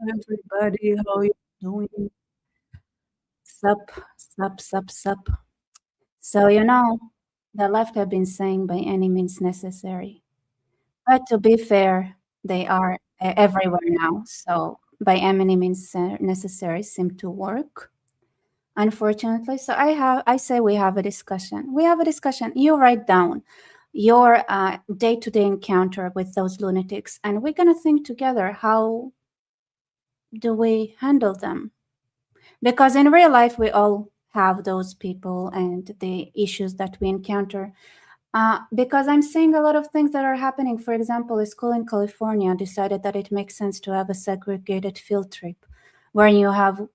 everybody. How you doing? Sup, sup, sup, sup. So, the left have been saying by any means necessary. But to be fair, they are everywhere now. So, by any means necessary seem to work, unfortunately. So, I say we have a discussion. We have a discussion. You write down your day-to-day encounter with those lunatics, and we're going to think together, how do we handle them? Because in real life, we all have those people and the issues that we encounter. Because I'm seeing a lot of things that are happening. For example, a school in California decided that it makes sense to have a segregated field trip where you have,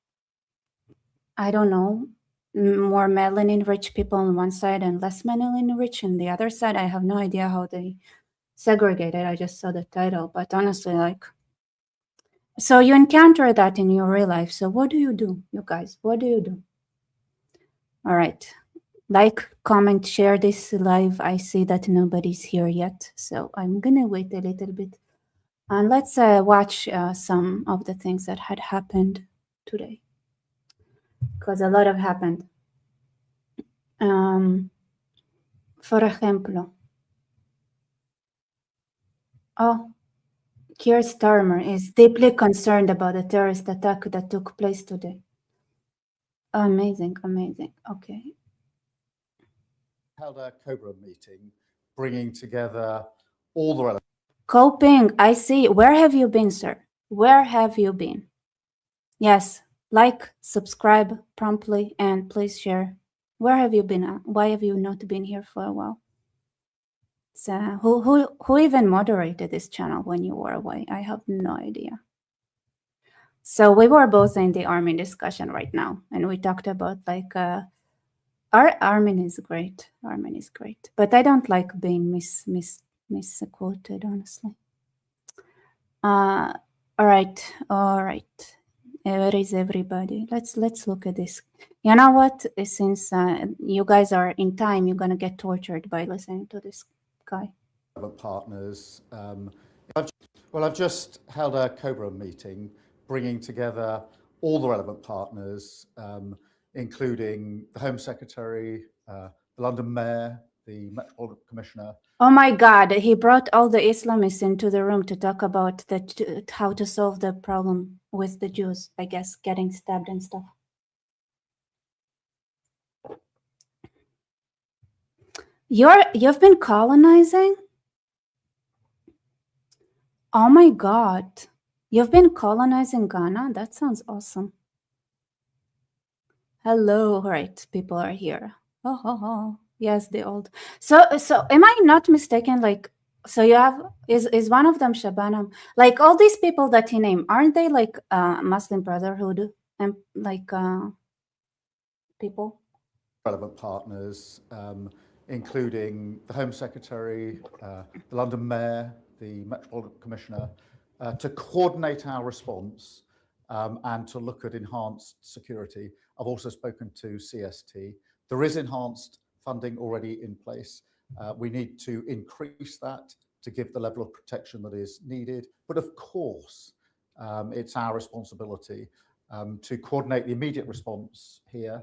I don't know, more melanin-rich people on one side and less melanin-rich on the other side. I have no idea how they segregated. I just saw the title. But honestly, so you encounter that in your real life. So what do you do, you guys? What do you do? All right. Like, comment, share this live. I see that nobody's here yet, so I'm gonna wait a little bit. And let's watch some of the things that had happened today, because a lot have happened. For example, Keir Starmer is deeply concerned about the terrorist attack that took place today. Amazing, amazing. Okay. Held a Cobra meeting, bringing together all the relevant. Coping, I see. Where have you been, sir? Where have you been? Yes, like, subscribe promptly, and please share. Where have you been? Why have you not been here for a while? So, who even moderated this channel when you were away? I have no idea. So we were both in the Armin discussion right now, and we talked about Armin is great. Armin is great, but I don't like being misquoted, honestly. All right. Where is everybody? Let's look at this. You know what? Since you guys are in time, you're gonna get tortured by listening to this guy. Partners. I've just held a Cobra meeting, bringing together all the relevant partners, including the Home Secretary, the London Mayor, the Metropolitan Commissioner. Oh my God! He brought all the Islamists into the room to talk about how to solve the problem with the Jews. I guess getting stabbed and stuff. You've been colonizing? Oh my God. You've been colonizing Ghana? That sounds awesome. Hello. All right, people are here. Oh. Yes, the old. So am I not mistaken? Like, so you have, is one of them Shabana? Like, all these people that he named, aren't they like Muslim Brotherhood and like people? Relevant partners, including the Home Secretary, the London Mayor, the Metropolitan Commissioner, to coordinate our response and to look at enhanced security. I've also spoken to CST. There is enhanced funding already in place. We need to increase that to give the level of protection that is needed. But of course, it's our responsibility to coordinate the immediate response here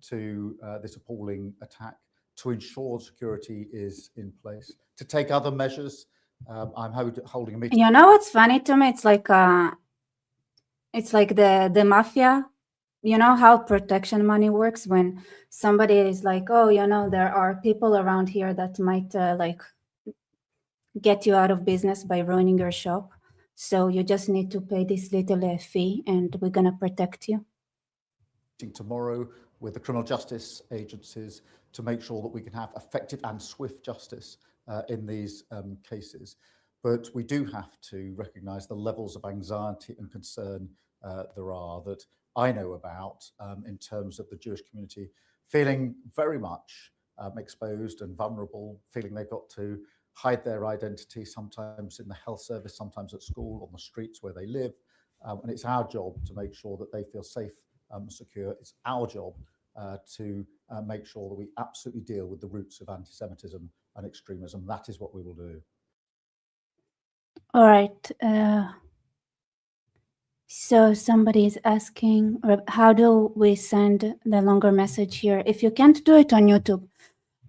to this appalling attack, to ensure security is in place, to take other measures. I'm holding a meeting. You know what's funny to me? It's like the mafia. You know how protection money works when somebody is like, oh, there are people around here that might like get you out of business by ruining your shop. So you just need to pay this little fee and we're going to protect you. Tomorrow with the criminal justice agencies to make sure that we can have effective and swift justice in these cases. But we do have to recognise the levels of anxiety and concern there are, that I know about, in terms of the Jewish community feeling very much exposed and vulnerable, feeling they've got to hide their identity, sometimes in the health service, sometimes at school, on the streets where they live. And it's our job to make sure that they feel safe and secure. It's our job to make sure that we absolutely deal with the roots of anti-Semitism and extremism. That is what we will do. All right. So somebody is asking, how do we send the longer message here? If you can't do it on YouTube,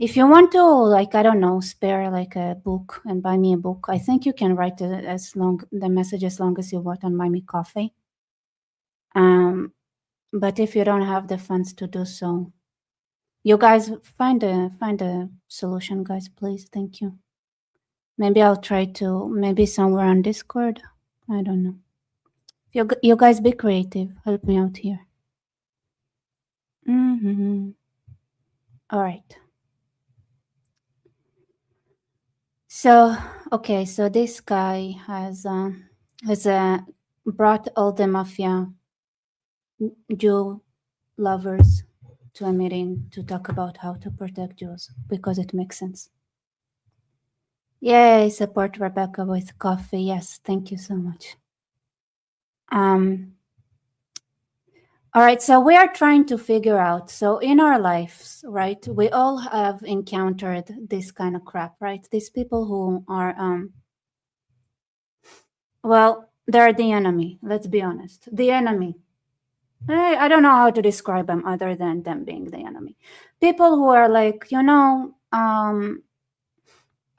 if you want to, like, I don't know, spare like a book and buy me a book, I think you can write the message as long as you want on Buy Me Coffee. But if you don't have the funds to do so, you guys find a solution, guys, please. Thank you. Maybe I'll try to, maybe somewhere on Discord. I don't know. You guys be creative. Help me out here. All right. So, okay, so this guy has brought all the mafia Jew lovers to a meeting to talk about how to protect Jews because it makes sense. Yay, support Rebecca with coffee. Yes, thank you so much. All right, so we are trying to figure out, so in our lives, right, we all have encountered this kind of crap, right? These people who are, well, they're the enemy, let's be honest. The enemy. I don't know how to describe them other than them being the enemy. People who are like,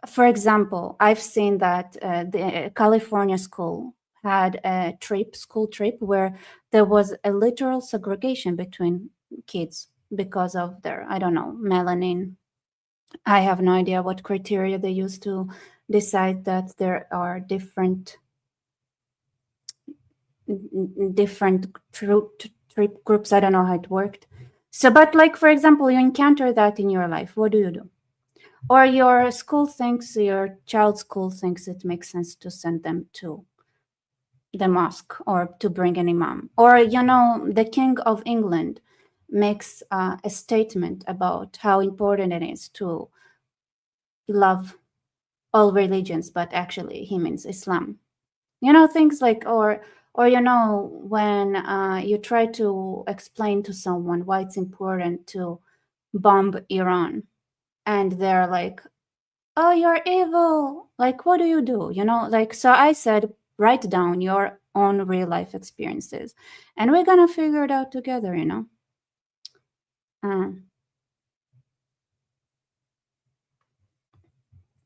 for example, I've seen that the California school had a school trip, where there was a literal segregation between kids because of their, I don't know, melanin. I have no idea what criteria they use to decide that there are different trip groups. I don't know how it worked. So, but like, for example, you encounter that in your life. What do? Or your child's school thinks it makes sense to send them to the mosque or to bring an imam. Or, the King of England makes a statement about how important it is to love all religions, but actually he means Islam. Things like, or when you try to explain to someone why it's important to bomb Iran, and they're like, oh, you're evil. Like, what do you do? So I said, write down your own real life experiences and we're gonna figure it out together,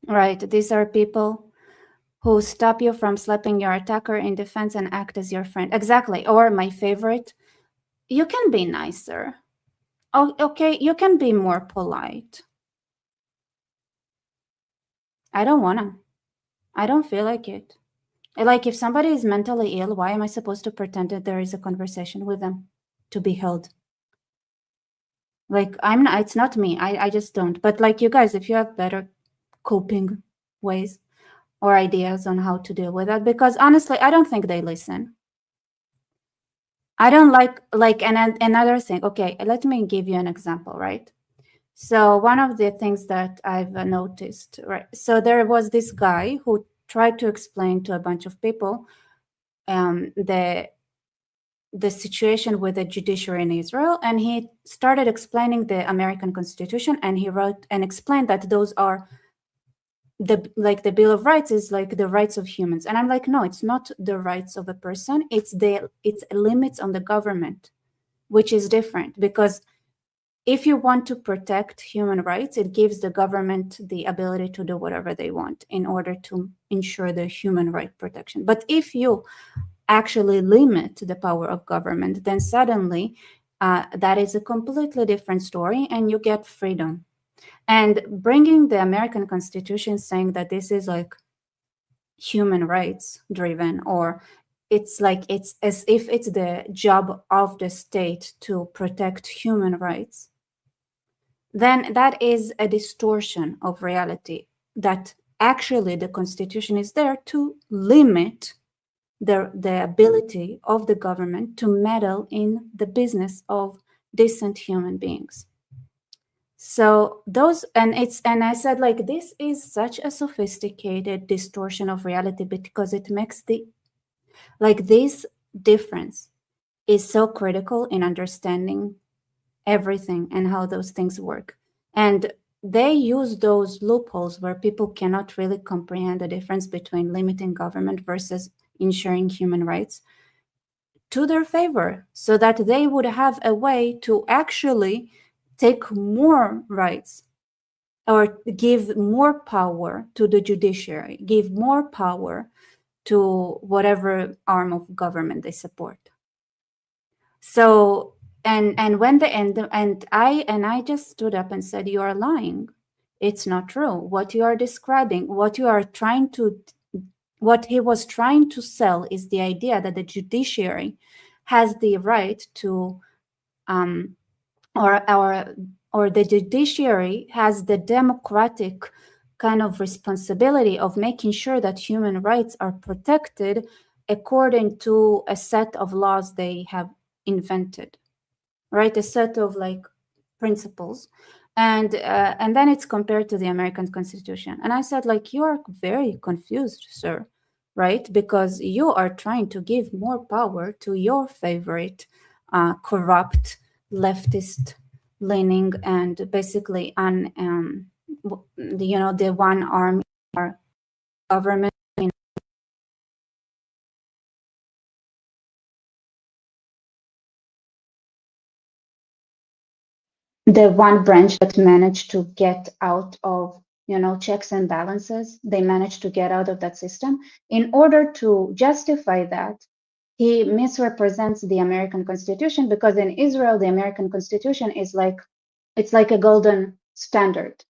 right. These are people who stop you from slapping your attacker in defense and act as your friend. Exactly. Or my favorite, you can be nicer. Oh, okay, you can be more polite. I don't wanna. I don't feel like it. Like, if somebody is mentally ill, why am I supposed to pretend that there is a conversation with them to be held? Like, it's not me. I just don't. But like, you guys, if you have better coping ways or ideas on how to deal with that, because honestly, I don't think they listen. I don't and another thing. Okay, let me give you an example, right? So one of the things that I've noticed, right? So there was this guy who tried to explain to a bunch of people the situation with the judiciary in Israel, and he started explaining the American Constitution, and he wrote and explained that those are the Bill of Rights is like the rights of humans. And I'm like, no, it's not the rights of a person, it's limits on the government, which is different, because if you want to protect human rights, it gives the government the ability to do whatever they want in order to ensure the human right protection. But if you actually limit the power of government, then suddenly that is a completely different story and you get freedom. And bringing the American Constitution, saying that this is like human rights driven, or it's as if it's the job of the state to protect human rights, then that is a distortion of reality, that actually the Constitution is there to limit the ability of the government to meddle in the business of decent human beings. So and I said, like, this is such a sophisticated distortion of reality, because it makes this difference is so critical in understanding everything and how those things work. And they use those loopholes where people cannot really comprehend the difference between limiting government versus ensuring human rights to their favor, so that they would have a way to actually take more rights or give more power to the judiciary, give more power to whatever arm of government they support. So and when the and I just stood up and said, you are lying. It's not true. What you are describing, what he was trying to sell is the idea that the judiciary has the right to or the judiciary has the democratic kind of responsibility of making sure that human rights are protected according to a set of laws they have invented, right? A set of like principles, and then it's compared to the American Constitution. And I said, like, you are very confused, sir, right? Because you are trying to give more power to your favorite corrupt leftist leaning and basically the one arm government. The one branch that managed to get out of checks and balances, they managed to get out of that system. In order to justify that, he misrepresents the American Constitution, because in Israel the American Constitution is like, it's like a golden standard,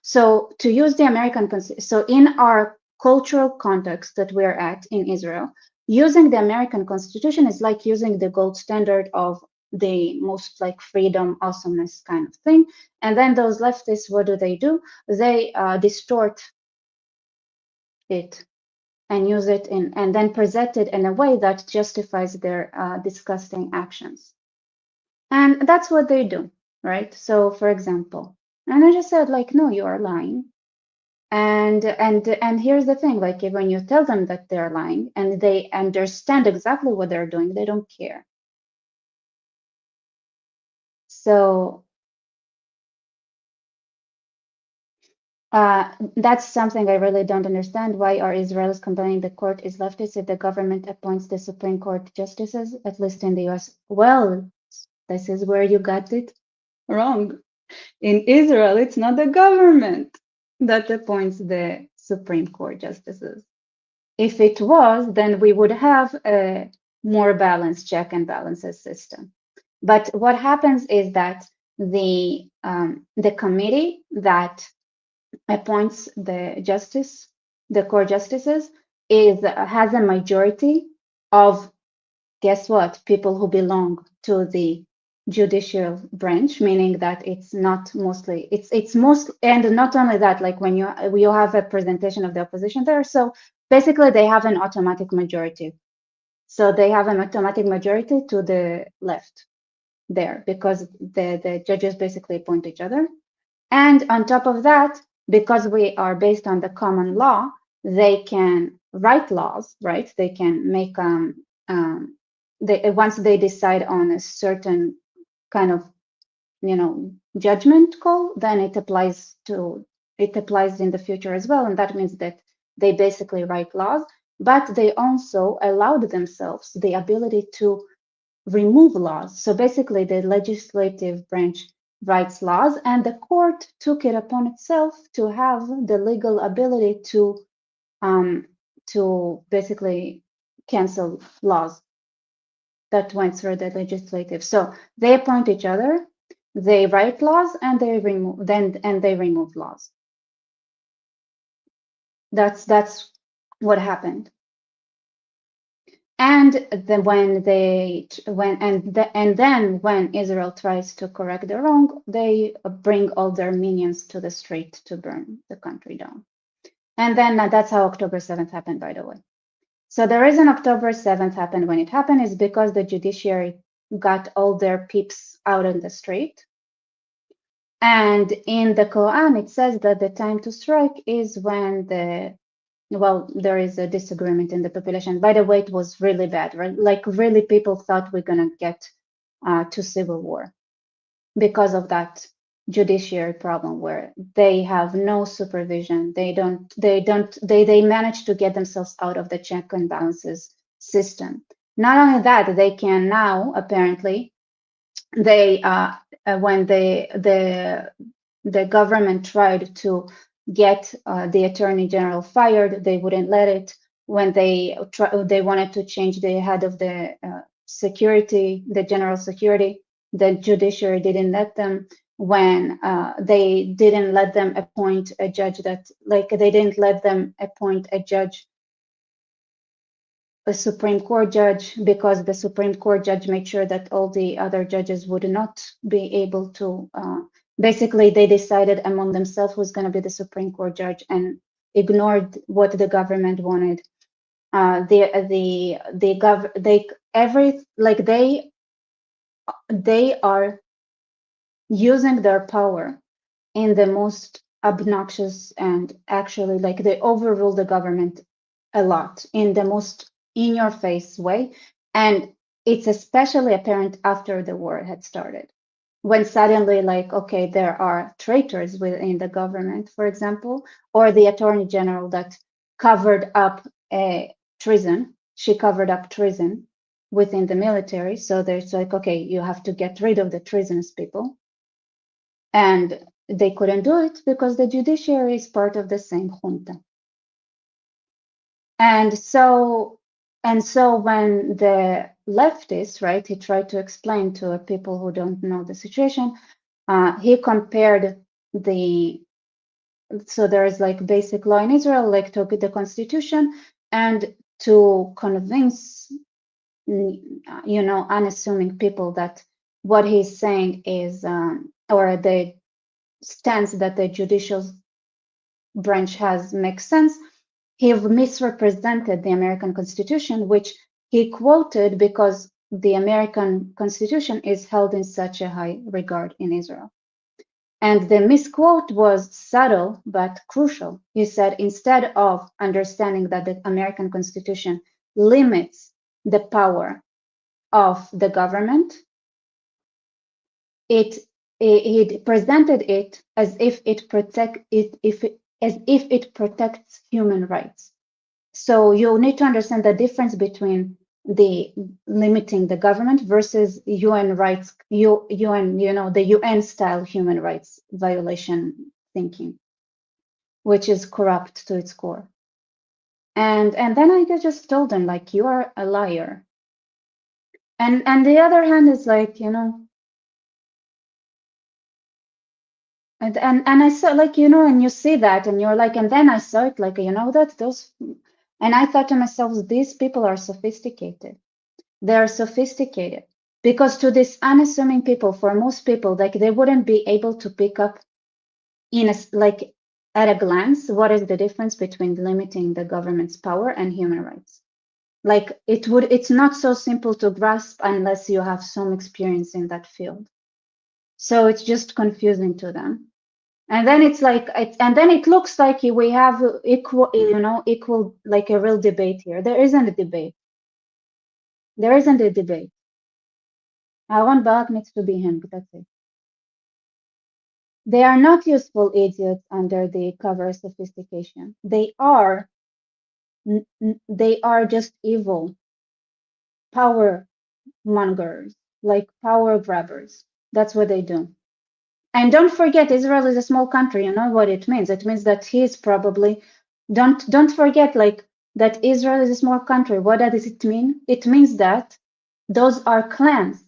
so to use the American so in our cultural context that we're at in Israel, using the American Constitution is like using the gold standard of the most like freedom, awesomeness kind of thing. And then those leftists, what do? They distort it and use it and then present it in a way that justifies their disgusting actions. And that's what they do, right? So for example, and I just said, like, no, you are lying. And here's the thing, like, when you tell them that they're lying and they understand exactly what they're doing, they don't care. So that's something I really don't understand. Why are Israelis complaining the court is leftist if the government appoints the Supreme Court justices, at least in the US? Well, this is where you got it wrong. In Israel, it's not the government that appoints the Supreme Court justices. If it was, then we would have a more balanced check and balances system. But what happens is that the committee that appoints the court justices, has a majority of, guess what, people who belong to the judicial branch, meaning that it's not mostly, it's most, and not only that, like when you have a presentation of the opposition there, so basically they have an automatic majority. So they have an automatic majority to the left there, because the judges basically appoint each other. And on top of that, because we are based on the common law, they can write laws, right? They can make once they decide on a certain kind of judgment call, then it applies in the future as well. And that means that they basically write laws, but they also allowed themselves the ability to remove laws. So basically the legislative branch writes laws, and the court took it upon itself to have the legal ability to basically cancel laws that went through the legislative. So they appoint each other, they write laws, and they remove laws. That's what happened. And then when Israel tries to correct the wrong, they bring all their minions to the street to burn the country down. And then that's how October 7th happened, by the way. So the reason October 7th happened when it happened is because the judiciary got all their peeps out on the street. And in the Quran, it says that the time to strike is when there is a disagreement in the population. By the way, it was really bad, right? Like really people thought we're gonna get to civil war because of that judiciary problem where they have no supervision. They manage to get themselves out of the check and balances system. Not only that, they can now apparently they when the government tried to get the attorney general fired, they wouldn't let it. When they wanted to change the head of the security, the general security, the judiciary didn't let them. When they didn't let them appoint a judge that, like, they didn't let them appoint a judge, a Supreme Court judge, because the Supreme Court judge made sure that all the other judges would not be able to. Basically, they decided among themselves who's going to be the Supreme Court judge and ignored what the government wanted. They are using their power in the most obnoxious, and actually, like, they overrule the government a lot in the most in your face way. And it's especially apparent after the war had started, when suddenly, like, okay, there are traitors within the government, for example, or the attorney general that covered up a treason. She covered up treason within the military. So there's like, okay, you have to get rid of the treasonous people. And they couldn't do it because the judiciary is part of the same junta. And so when the leftists, right, he tried to explain to people who don't know the situation, he compared so there's like basic law in Israel, like to the constitution, and to convince, unassuming people that what he's saying is, or the stance that the judicial branch has makes sense. He misrepresented the American Constitution, which he quoted because the American Constitution is held in such a high regard in Israel. And the misquote was subtle but crucial. He said, instead of understanding that the American Constitution limits the power of the government, he presented it as if it protects human rights. So you need to understand the difference between the limiting the government versus UN rights, UN, the UN style human rights violation thinking, which is corrupt to its core. And then I just told them, like, you are a liar. And the other hand is like, and I saw, like, and you see that and you're like, and then I saw it, like, that those, and I thought to myself, these people are sophisticated. They're sophisticated because to these unassuming people, for most people, like, they wouldn't be able to pick up like at a glance, what is the difference between limiting the government's power and human rights? Like, it's not so simple to grasp unless you have some experience in that field. So it's just confusing to them. And then it's like, and then it looks like we have equal, like a real debate here. There isn't a debate. There isn't a debate. Aaron Barak needs to be hanged. That's it. They are not useful idiots under the cover of sophistication. They are just evil power mongers, like power grabbers. That's what they do. And don't forget, Israel is a small country. You know what it means. It means that he's probably don't forget, like, that Israel is a small country. What does it mean? It means that those are clans.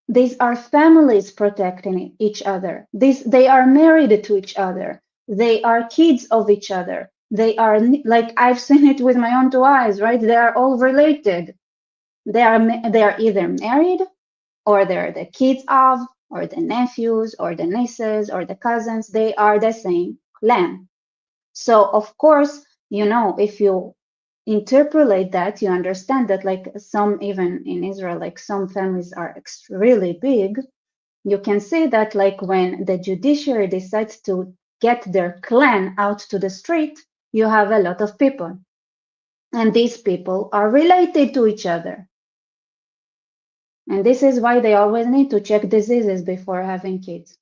These are families protecting each other. They are married to each other. They are kids of each other. They are, like, I've seen it with my own two eyes, right? They are all related. They are either married, or they're the kids of, or the nephews, or the nieces, or the cousins. They are the same clan. So of course, if you interpolate that, you understand that, like, some, even in Israel, like, some families are really big. You can see that, like, when the judiciary decides to get their clan out to the street, you have a lot of people. And these people are related to each other. And this is why they always need to check diseases before having kids.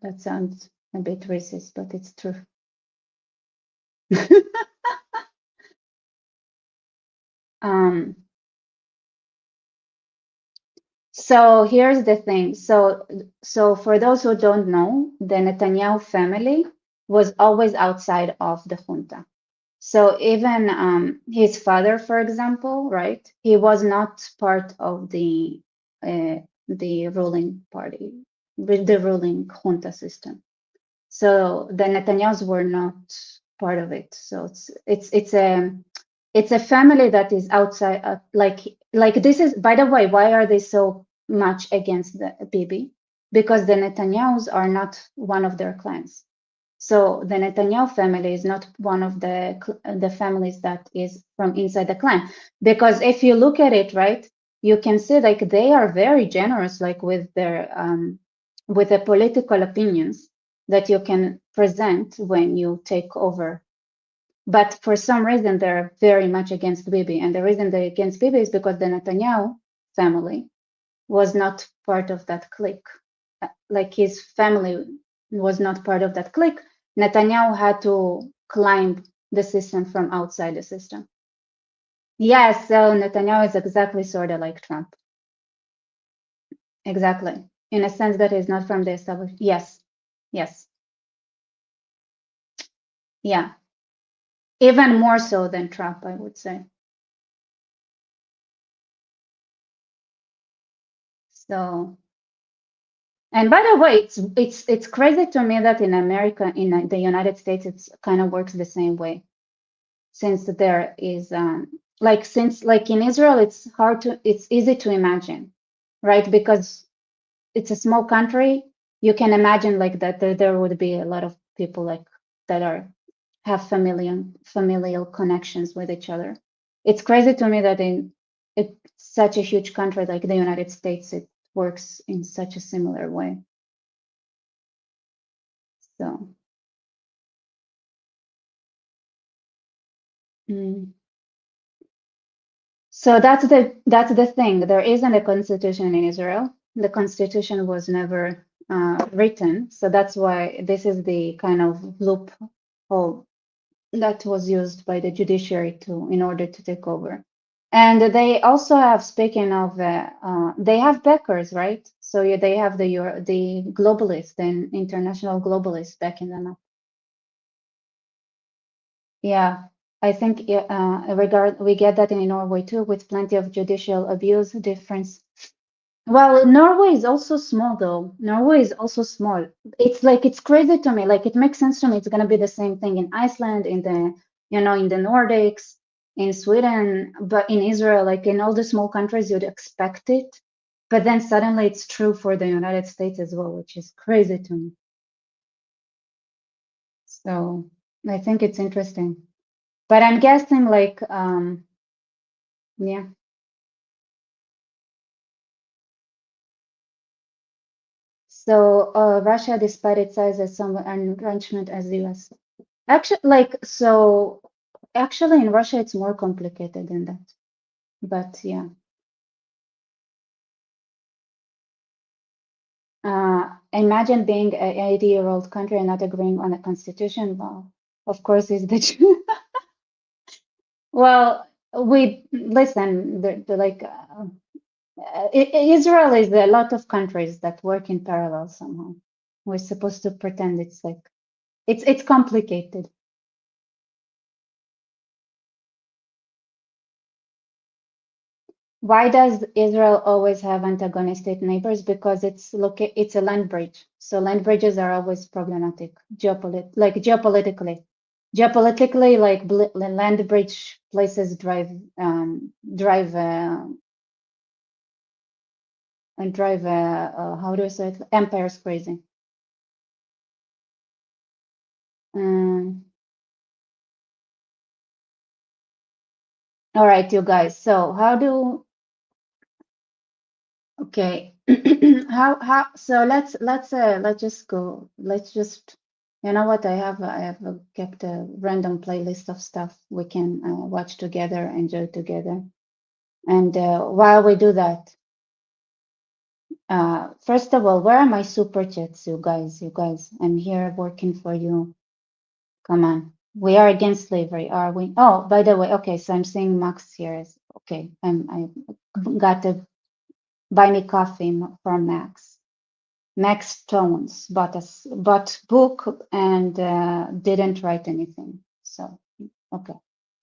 That sounds a bit racist, but it's true. So here's the thing. So for those who don't know, the Netanyahu family was always outside of the junta. So even his father, for example, right? He was not part of the ruling party, with the ruling junta system. So the Netanyahus were not part of it. So it's a family that is outside. Like this is, by the way, why are they so much against the Bibi? Because the Netanyahus are not one of their clans. So the Netanyahu family is not one of the families that is from inside the clan. Because if you look at it, right, you can see like they are very generous, like with the political opinions that you can present when you take over. But for some reason, they're very much against Bibi. And the reason they're against Bibi is because the Netanyahu family was not part of that clique. Like his family was not part of that clique. Netanyahu had to climb the system from outside the system. Yes, so Netanyahu is exactly sort of like Trump. Exactly. In a sense that he's not from the established. Yes. Yes. Yeah. Even more so than Trump, I would say. So, and by the way, it's crazy to me that in America, in the United States, it's kind of works the same way. Since there is since like in Israel, it's easy to imagine, right? Because it's a small country. You can imagine like that there would be a lot of people like that have familial connections with each other. It's crazy to me that in it's such a huge country like the United States, it works in such a similar way. So, so that's the thing. There isn't a constitution in Israel. The constitution was never written, so that's why this is the kind of loophole that was used by the judiciary in order to take over. And they also have, speaking of, they have backers, right? So yeah, they have the globalists and international globalists backing them up. Yeah, I think we get that in Norway too, with plenty of judicial abuse difference. Well, Norway is also small though. Norway is also small. It's crazy to me. Like it makes sense to me. It's gonna be the same thing in Iceland, in the Nordics, in Sweden, but in Israel, like in all the small countries, you'd expect it. But then suddenly it's true for the United States as well, which is crazy to me. So I think it's interesting. But I'm guessing like yeah. So Russia, despite its size, has some entrenchment as the US. Actually, in Russia, it's more complicated than that. But yeah. Imagine being an 80-year-old country and not agreeing on a constitution. Well, of course, is the truth. Well, we listen. Israel is a lot of countries that work in parallel somehow. We're supposed to pretend it's like it's complicated. Why does Israel always have antagonistic neighbors? Because it's a land bridge. So land bridges are always problematic geopolitically. Geopolitically, like land bridge places drive how do I say it? Empires crazy. All right, you guys. So okay. So let's just go. Let's just, you know what, I have kept a random playlist of stuff we can watch together, enjoy together. And while we do that, first of all, where are my super chats, you guys? I'm here working for you. Come on. We are against slavery, are we? Oh, by the way, okay, so I'm seeing Max here. Okay, I got to buy me coffee from Max. Max Tones bought book and didn't write anything. So okay,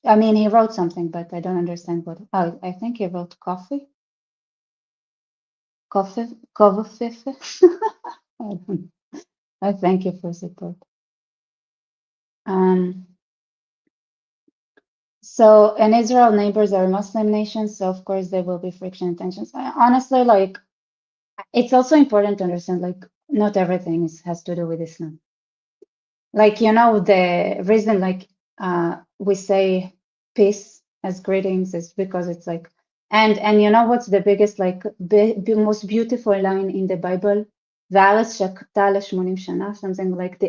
I mean he wrote something, but I don't understand what. Oh, I think he wrote coffee. Coffee. I don't- I thank you for support. So in Israel, neighbors are Muslim nations, so of course there will be friction and tensions. Honestly, like it's also important to understand, like not everything has to do with Islam. Like the reason, like we say peace as greetings is because it's like, and you know what's the biggest, like most beautiful line in the Bible? V'aretz shakta ל-80 shana, something like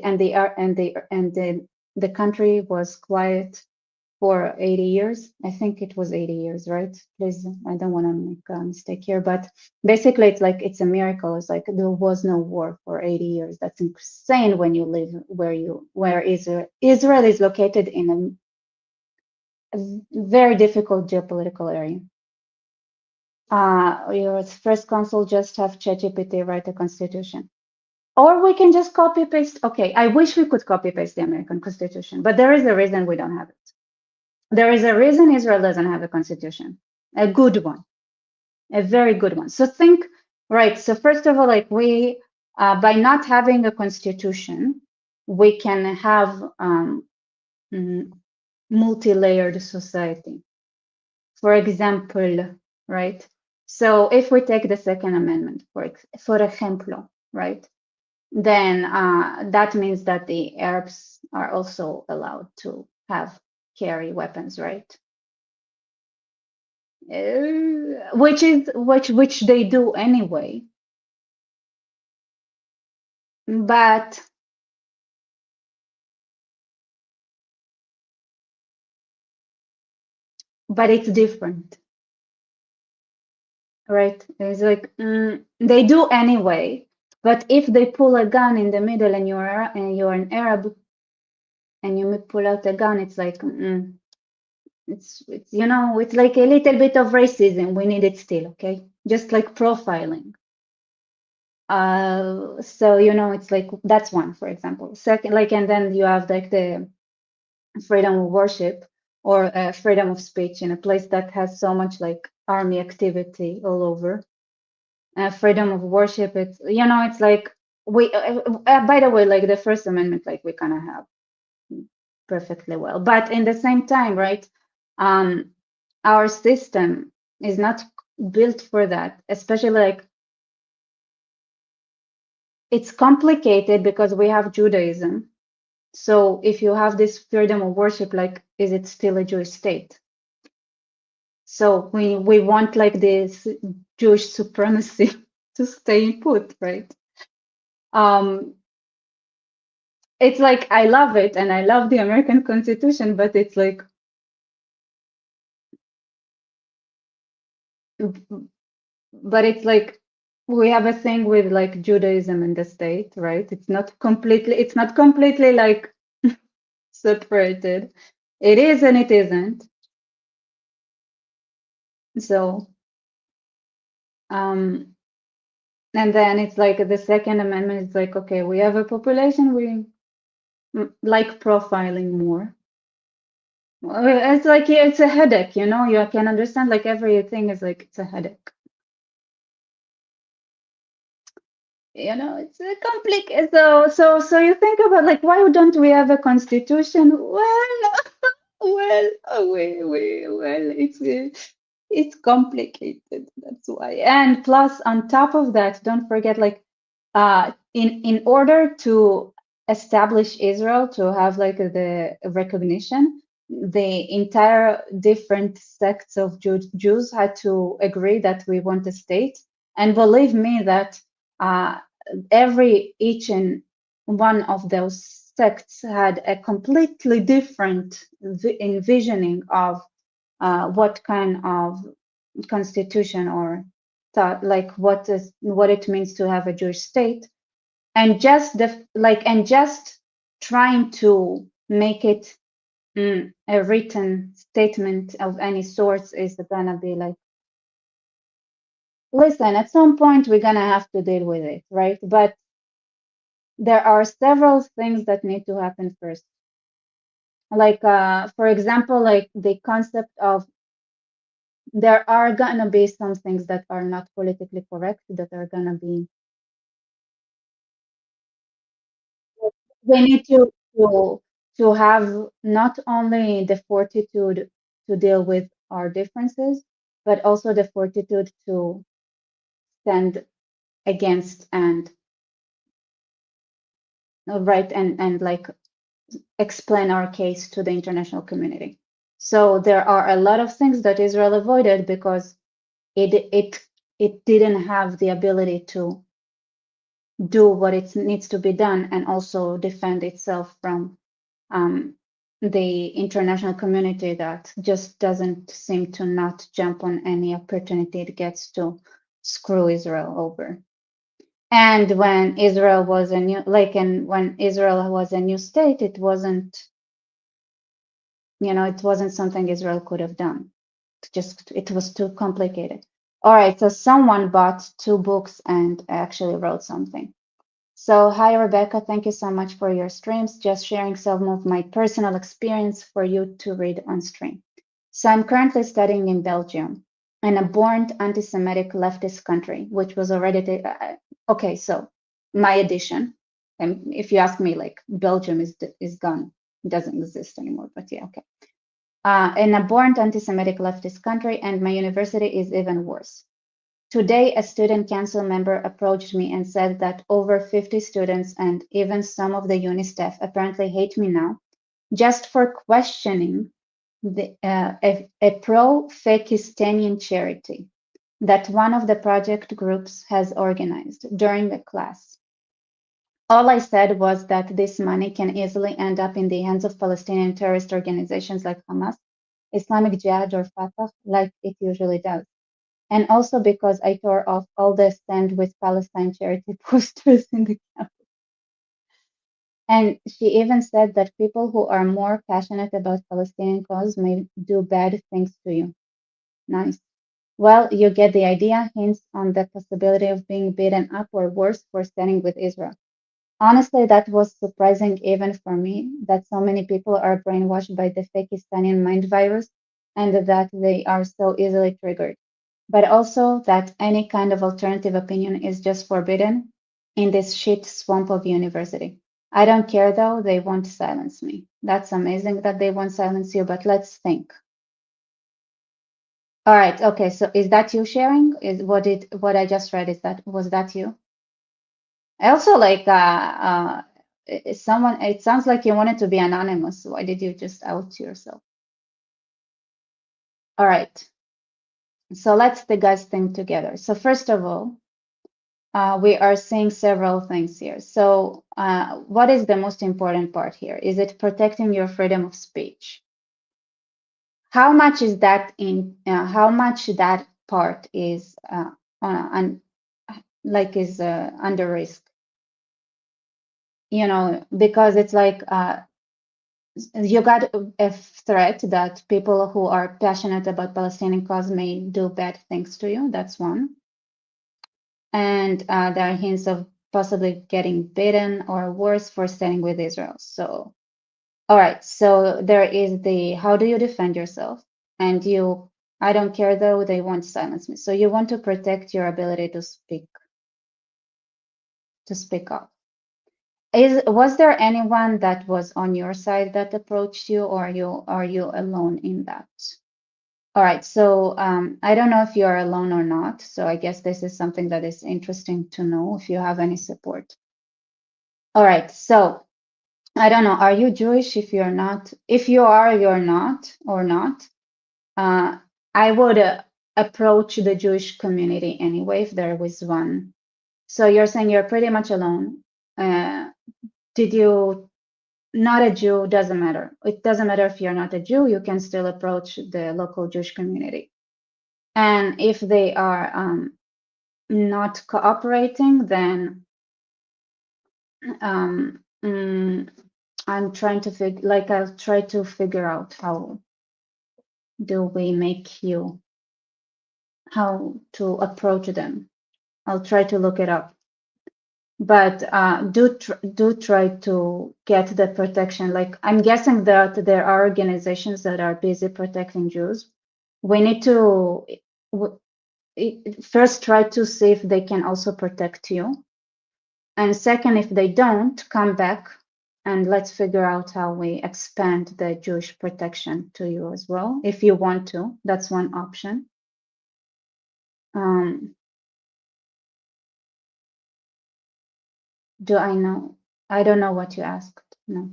the country was quiet for 80 years. I think it was 80 years, right? Please, I don't want to make a mistake here, but basically it's like it's a miracle. It's like there was no war for 80 years. That's insane when you live where Israel is located in a very difficult geopolitical area. Your first consul just have ChatGPT write a constitution. Or we can just copy paste. Okay, I wish we could copy paste the American Constitution, but there is a reason we don't have it. There is a reason Israel doesn't have a constitution, a good one, a very good one. So think, right? So first of all, like we, by not having a constitution, we can have multi-layered society. For example, right? So if we take the Second Amendment, for example, right? Then that means that the Arabs are also allowed to carry weapons, right? Which they do anyway, but it's different, right? It's like they do anyway, but if they pull a gun in the middle and you're an Arab and you pull out a gun, it's like it's it's like a little bit of racism. We need it still, okay? Just like profiling. So it's like that's one, for example. Second, like, and then you have like the freedom of worship or freedom of speech in a place that has so much like army activity all over. Freedom of worship, it's like we. By the way, like the First Amendment, like we kind of have perfectly well, but in the same time, right? Our system is not built for that, especially like it's complicated because we have Judaism. So if you have this freedom of worship, like, is it still a Jewish state? So we want like this Jewish supremacy to stay put, right? It's like I love it and I love the American Constitution, but it's like, we have a thing with like Judaism in the state, right? It's not completely like separated. It is and it isn't. So and then it's like the Second Amendment is like, okay, we have a population, we like profiling more. It's like it's a headache, you can understand like everything is like it's a headache. It's a complicated. So you think about like why don't we have a constitution? Well, it's complicated. That's why. And plus, on top of that, don't forget like in order to establish Israel to have like the recognition, the entire different sects of Jews had to agree that we want a state. And believe me that each and one of those sects had a completely different envisioning of what kind of constitution or thought, like what it means to have a Jewish state, and just trying to make it a written statement of any sort is gonna be like, listen, at some point we're gonna have to deal with it, right? But there are several things that need to happen first. Like, for example, like the concept of there are gonna be some things that are not politically correct that are gonna be. We need to have not only the fortitude to deal with our differences, but also the fortitude to stand against and right and like explain our case to the international community. So there are a lot of things that Israel avoided because it didn't have the ability to do what it needs to be done and also defend itself from the international community that just doesn't seem to not jump on any opportunity it gets to screw Israel over. And when Israel was a new, and when Israel was a new state, it wasn't, it wasn't something Israel could have done. It was too complicated. All right, so someone bought 2 books and actually wrote something. So hi, Rebecca, thank you so much for your streams. Just sharing some of my personal experience for you to read on stream. So I'm currently studying in Belgium, an abhorrent anti-Semitic leftist country, which was already, okay, so my addition, and if you ask me, like Belgium is gone, it doesn't exist anymore, but yeah, okay. An abhorrent anti-Semitic leftist country, and my university is even worse. Today, a student council member approached me and said that over 50 students and even some of the uni staff apparently hate me now just for questioning a pro-Fakistanian charity that one of the project groups has organized during a class. All I said was that this money can easily end up in the hands of Palestinian terrorist organizations like Hamas, Islamic Jihad, or Fatah, like it usually does. And also because I tore off all the Stand with Palestine charity posters in the camp. And she even said that people who are more passionate about Palestinian cause may do bad things to you. Nice. Well, you get the idea, hints on the possibility of being beaten up or worse for standing with Israel. Honestly, that was surprising even for me, that so many people are brainwashed by the Fakistanian mind virus and that they are so easily triggered. But also that any kind of alternative opinion is just forbidden in this shit swamp of university. I don't care though, they won't silence me. That's amazing that they won't silence you, but let's think. All right, okay, so is that you sharing? Is what I just read, was that you? I also like someone, it sounds like you wanted to be anonymous. Why did you just out yourself? All right. So let's the guys think together. So first of all, we are seeing several things here. So what is the most important part here? Is it protecting your freedom of speech? How much is that how much that part is under risk? Because it's like you got a threat that people who are passionate about Palestinian cause may do bad things to you. That's one. And there are hints of possibly getting beaten or worse for standing with Israel. So, all right. So there is the how do you defend yourself? And I don't care though, they won't silence me. So you want to protect your ability to speak up. Was there anyone that was on your side that approached you, or are you alone in that? All right, so I don't know if you are alone or not. So I guess this is something that is interesting to know if you have any support. All right, so I don't know. Are you Jewish? If you're not, if you are, you're not, or not. I would approach the Jewish community anyway if there was one. So you're saying you're pretty much alone. Did you not a Jew? Doesn't matter. It doesn't matter if you're not a Jew. You can still approach the local Jewish community. And if they are not cooperating, then I'm trying to I'll try to figure out how do we make you, how to approach them. I'll try to look it up. But do try to get the protection. Like, I'm guessing that there are organizations that are busy protecting Jews. We need to first try to see if they can also protect you. And second, if they don't, come back and let's figure out how we expand the Jewish protection to you as well. If you want to, that's one option. Do I know? I don't know what you asked. No.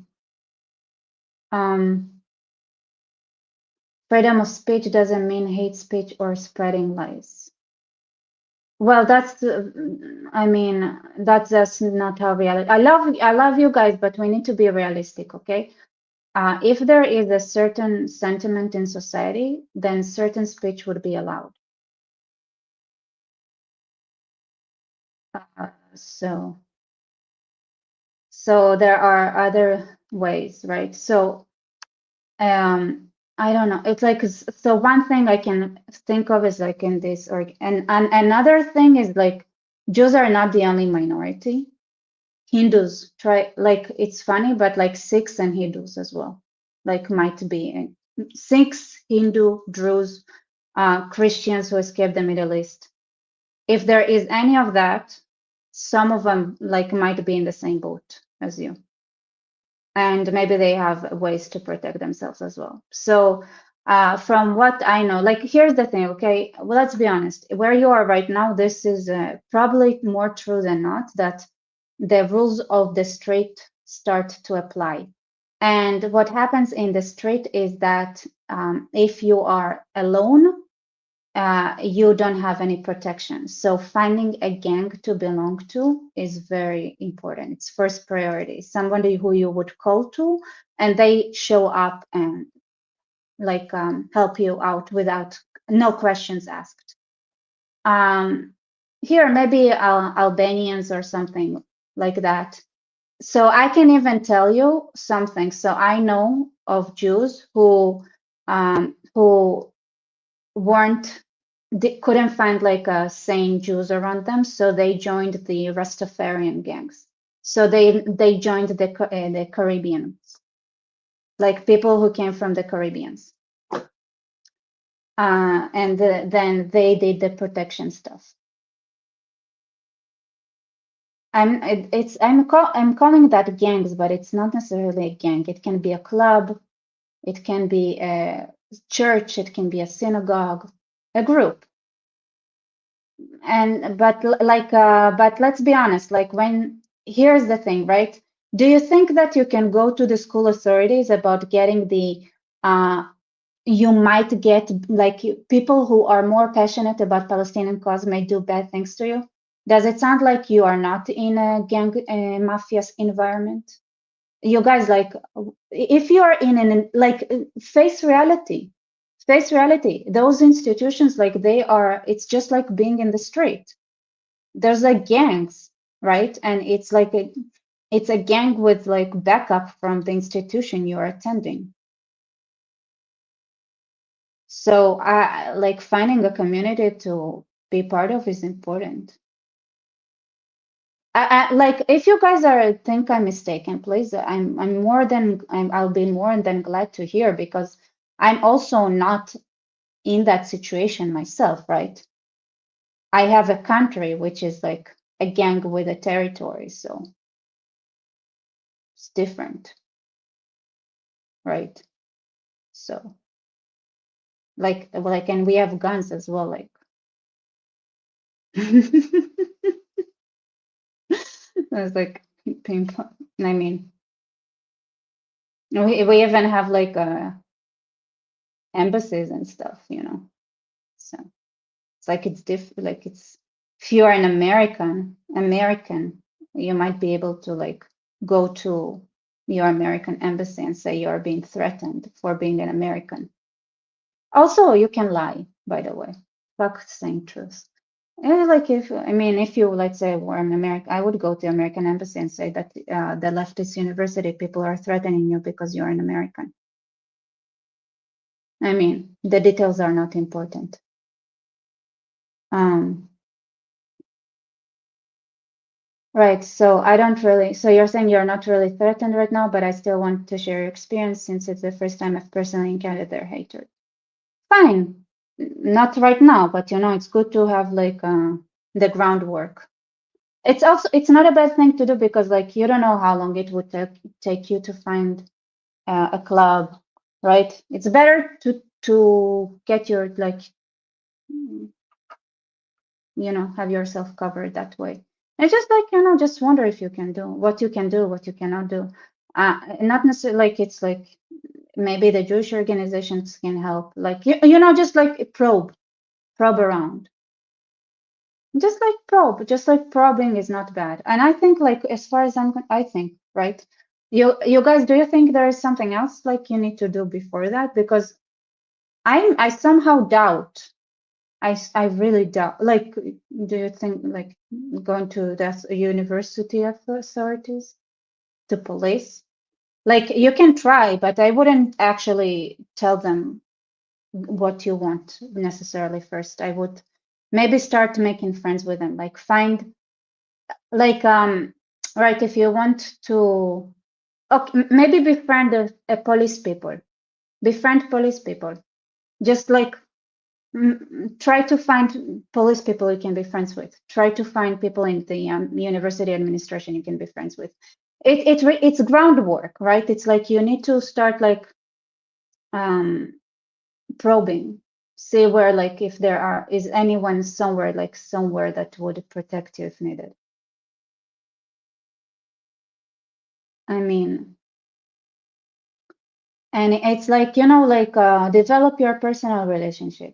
Freedom of speech doesn't mean hate speech or spreading lies. Well, that's, I mean, that's just not how reality. I love you guys, but we need to be realistic, okay? If there is a certain sentiment in society, then certain speech would be allowed. So there are other ways, right? So I don't know. It's like, so one thing I can think of is like in this, and another thing is like Jews are not the only minority. Hindus like, it's funny, but like Sikhs and Hindus as well, like might be Sikhs, Hindu, Druze, Christians who escaped the Middle East. If there is any of that, some of them like might be in the same boat as you. And maybe they have ways to protect themselves as well. So from what I know, like, here's the thing, okay? Well, let's be honest. Where you are right now, this is probably more true than not, that the rules of the street start to apply. And what happens in the street is that if you are alone, you don't have any protection. So finding a gang to belong to is very important. It's first priority. Somebody who you would call to, and they show up and like help you out without no questions asked. Here, maybe Albanians or something like that. So I can even tell you something. So I know of Jews who weren't, they couldn't find like sane Jews around them, so they joined the Rastafarian gangs. So they joined the Caribbeans, like people who came from the Caribbeans, and then they did the protection stuff. I'm calling that gangs, but it's not necessarily a gang. It can be a club, it can be a church, it can be a synagogue, a group. And but let's be honest, like, here's the thing, right? Do you think that you can go to the school authorities about getting the you might get, like, people who are more passionate about Palestinian cause may do bad things to you? Does it sound like you are not in a gang mafia's environment? You guys, like, if you are in an, like, face reality. Those institutions, like, it's just like being in the street. There's like gangs, right? And it's like it's a gang with like backup from the institution you're attending. So like finding a community to be part of is important. Like, if you guys think I'm mistaken, please, I'll be more than glad to hear, because I'm also not in that situation myself, right? I have a country which is like a gang with a territory, so it's different, right? So like, and we have guns as well, like. It's like ping pong. I mean, we even have like embassies and stuff, you know. So it's like it's like it's, if you're an American, you might be able to like go to your American embassy and say you're being threatened for being an American. Also, you can lie, by the way. Fuck saying truth. Like if you, let's say, were in America, I would go to American embassy and say that the leftist university people are threatening you because you're an American. I mean, the details are not important. Right. So I don't really. So you're saying you're not really threatened right now, but I still want to share your experience since it's the first time I've personally encountered their hatred. Fine. Not right now, but it's good to have like the groundwork. It's not a bad thing to do because like you don't know how long it would take you to find a club, right? It's better to get your like have yourself covered that way. And just like just wonder if you can do what you can do, what you cannot do. Not necessarily like it's like maybe the Jewish organizations can help, like just like probe around. Just like probe, just like probing is not bad. And I think like as far as I think, right? You guys, do you think there is something else like you need to do before that? Because I somehow doubt. I really doubt. Like, do you think like going to the university authorities, to police? Like you can try, but I wouldn't actually tell them what you want necessarily first. I would maybe start making friends with them, like find like right, if you want to, okay, maybe befriend a police people, befriend police people, just like try to find police people you can be friends with, try to find people in the university administration you can be friends with. It's groundwork, right? It's like you need to start like probing, see where, like, if there is anyone somewhere, like somewhere that would protect you if needed. I mean, and it's like, like develop your personal relationship.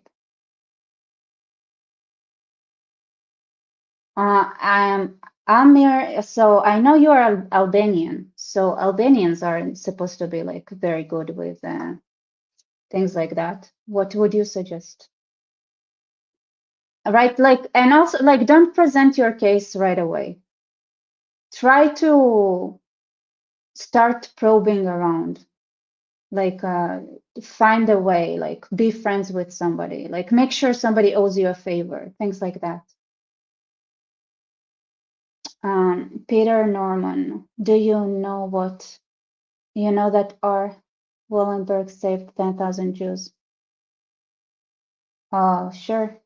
Amir, so I know you are Albanian, so Albanians are supposed to be like very good with things like that. What would you suggest? Right, like, and also like don't present your case right away. Try to start probing around, like find a way, like be friends with somebody, like make sure somebody owes you a favor, things like that. Peter Norman, do you know that R. Wallenberg saved 10,000 Jews? Oh, sure,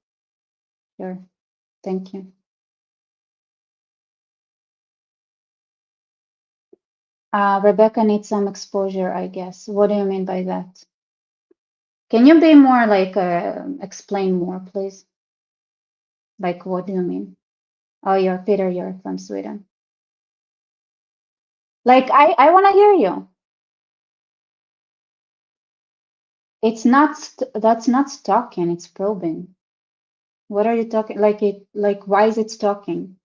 sure. Thank you. Rebecca needs some exposure, I guess. What do you mean by that? Can you be more like, explain more, please? Like, what do you mean? Oh, Peter, you're from Sweden. Like, I want to hear you. It's not, that's not stalking, it's probing. What are you talking? Like, why is it stalking?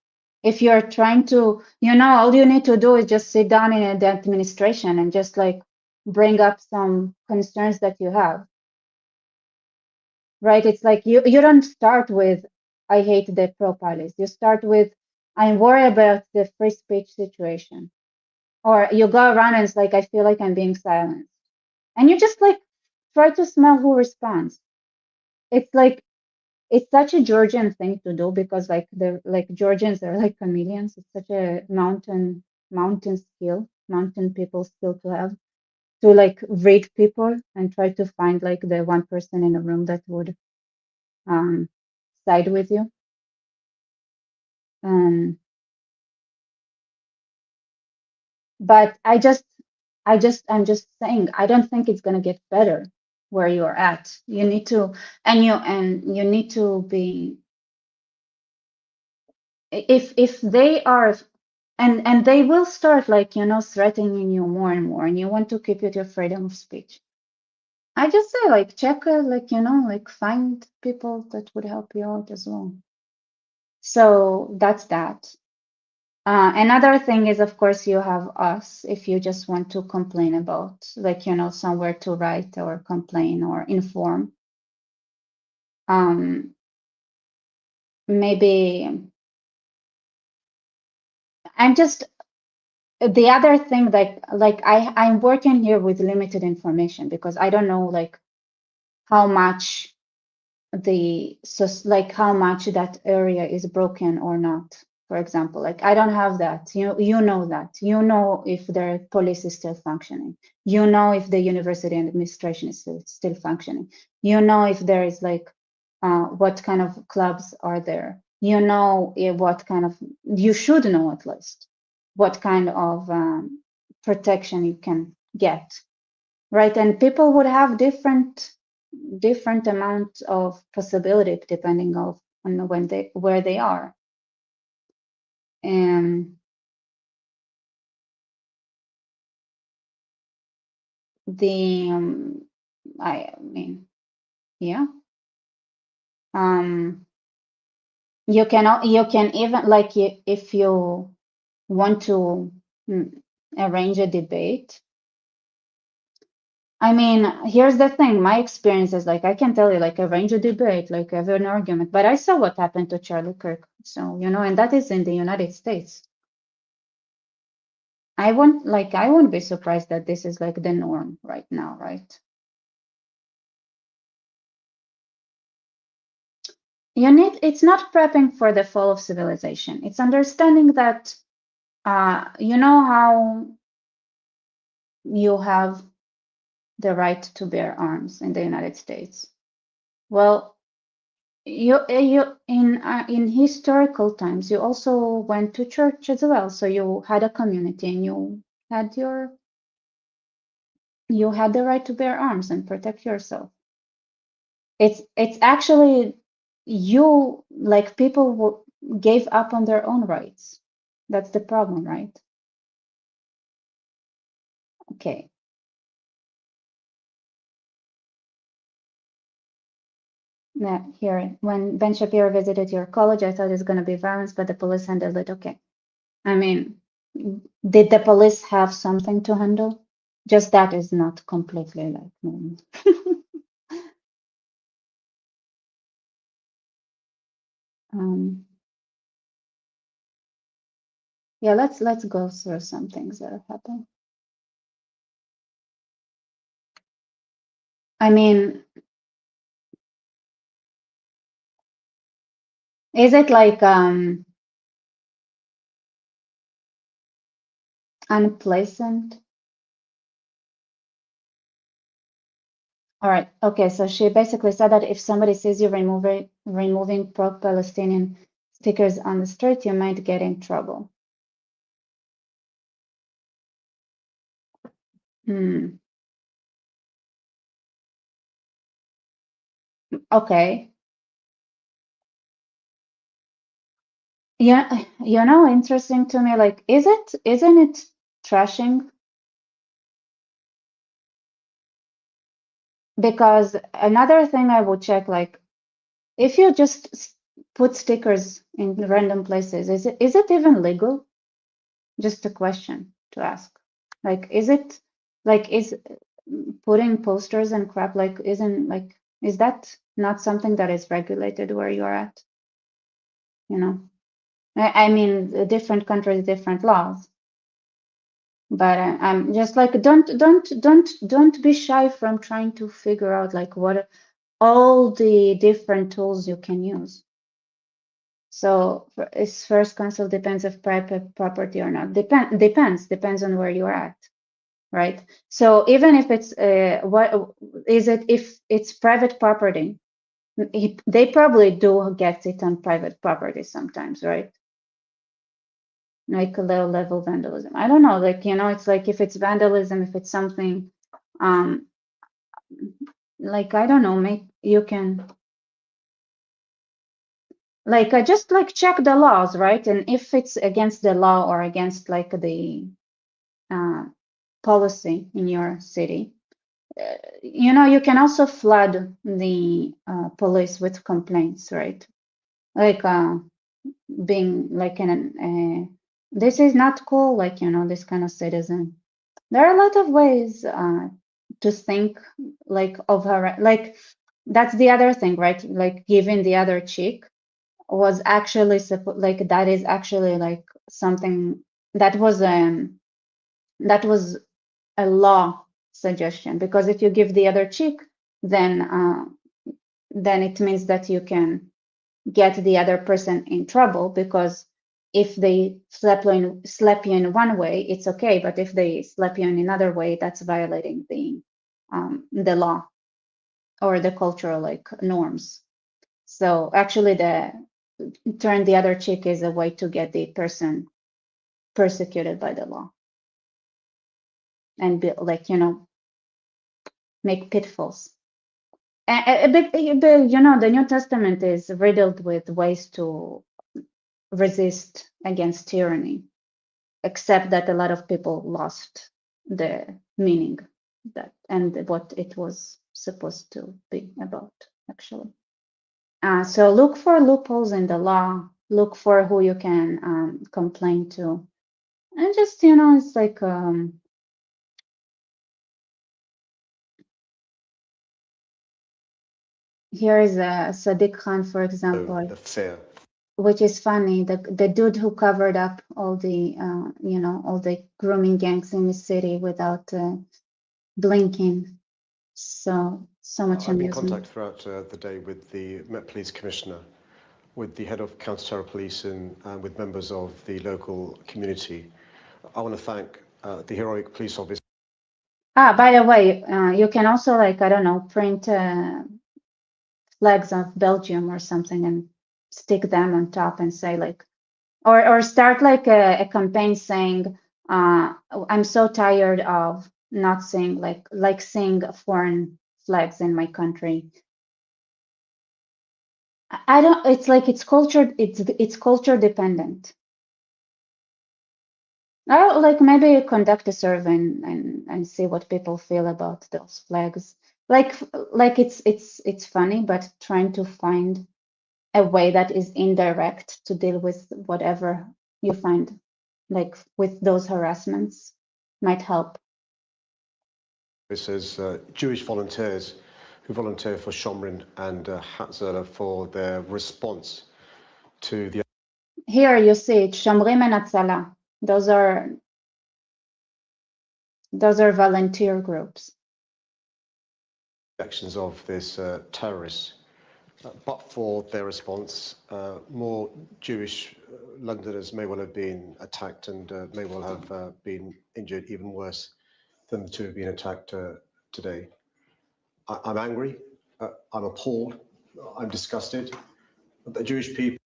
If you're trying to, all you need to do is just sit down in the administration and just like bring up some concerns that you have, right? It's like you don't start with, I hate the pro-pilots. You start with, I'm worried about the free speech situation. Or you go around and it's like, I feel like I'm being silenced. And you just like try to smell who responds. It's like, it's such a Georgian thing to do because like Georgians are like chameleons. It's such a mountain people skill to have, to like read people and try to find like the one person in a room that would side with you. But I'm just saying, I don't think it's gonna get better where you're at. You need to, and you need to be, if they are, and they will start like threatening you more and more, and you want to keep it your freedom of speech. I just say like check like like find people that would help you out as well. So that's that. Another thing is, of course, you have us if you just want to complain about, like, somewhere to write or complain or inform. maybe I'm just the other thing, like I'm working here with limited information because I don't know like how much like how much that area is broken or not. For example, like I don't have that. You know that. You know if their police is still functioning. You know if the university administration is still functioning. You know if there is like what kind of clubs are there. You know what kind of, you should know at least what kind of protection you can get, right? And people would have different amount of possibility depending on where they are. And the I mean, yeah. You can even like if you want to arrange a debate. I mean, here's the thing. My experience is like I can tell you, like arrange a debate, like have an argument. But I saw what happened to Charlie Kirk, so and that is in the United States. I won't be surprised that this is like the norm right now, right? It's not prepping for the fall of civilization. It's understanding that, you know how you have the right to bear arms in the United States. Well, you in historical times, you also went to church as well. So you had a community and you had the right to bear arms and protect yourself. It's actually like people gave up on their own rights. That's the problem, right? Okay. Now, here, when Ben Shapiro visited your college, I thought it was going to be violence, but the police handled it okay. I mean, did the police have something to handle? Just that is not completely like normal. Yeah, let's go through some things that have happened. I mean, is it like unpleasant? All right. Okay. So she basically said that if somebody sees you removing pro-Palestinian stickers on the street, you might get in trouble. Okay. Yeah. Interesting to me. Like, isn't it trashing? Because another thing I would check, like, if you just put stickers in random places, is it even legal? Just a question to ask. Like, is putting posters and crap, like, is that not something that is regulated where you're at? I mean, different countries, different laws. But I'm just like, don't be shy from trying to figure out like what all the different tools you can use. So is first counsel depends if private property or not. Depends on where you're at, right? So even if it's what is it, if it's private property, they probably do get it on private property sometimes, right? Like a low level vandalism. I don't know, like it's like if it's vandalism, if it's something like I don't know, maybe you can like just like check the laws, right? And if it's against the law or against like the policy in your city, you can also flood the police with complaints, right? Like being like this is not cool, like this kind of citizen. There are a lot of ways to think like of her, like that's the other thing, right? Like giving the other cheek. was actually like that is actually like something that was a law suggestion, because if you give the other cheek, then it means that you can get the other person in trouble, because if they slap you in one way, it's okay, but if they slap you in another way, that's violating the law or the cultural like norms. So actually, the turn the other cheek is a way to get the person persecuted by the law and be, like, you know, make pitfalls. You know, the New Testament is riddled with ways to resist against tyranny, except that a lot of people lost the meaning that and what it was supposed to be about, actually. So look for loopholes in the law, look for who you can complain to. And just, you know, it's like, here is Sadiq Khan, for example, the fear. Which is funny. The dude who covered up all the, you know, all the grooming gangs in the city without blinking. So much I've been in amusement. contact throughout the day with the Met Police Commissioner, with the head of counter-terror police and with members of the local community. I want to thank the heroic police officers. By the way, you can also, like, I don't know, print flags of Belgium or something and stick them on top and say like, or start like a campaign saying, I'm so tired of not seeing like seeing foreign flags in my country. I don't, it's like it's culture dependent. Oh, like maybe conduct a survey and see what people feel about those flags. Like it's funny, but trying to find a way that is indirect to deal with whatever you find, like with those harassments, might help. This is Jewish volunteers who volunteer for Shomrin and Hatzalah for their response to the Here you see it, Shomrim and Hatzalah. Those are volunteer groups. actions of this terrorists. But for their response, more Jewish Londoners may well have been attacked and may well have been injured, even worse than the two have been attacked today. I'm angry, I'm appalled, I'm disgusted. The Jewish people.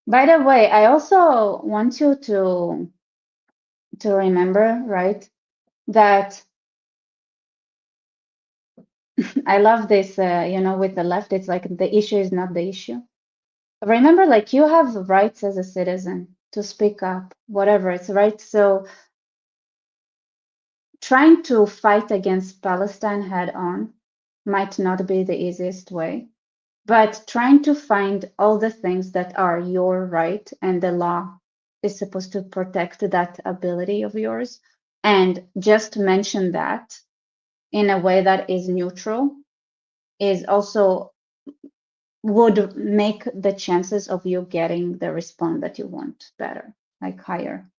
By the way, I also want you to remember, right, that I love this, you know, with the left, it's like the issue is not the issue. Remember, like, you have rights as a citizen to speak up, whatever, it's right. So trying to fight against Palestine head on might not be the easiest way, but trying to find all the things that are your right and the law is supposed to protect that ability of yours, and just mention that in a way that is neutral is also would make the chances of you getting the response that you want better, like higher.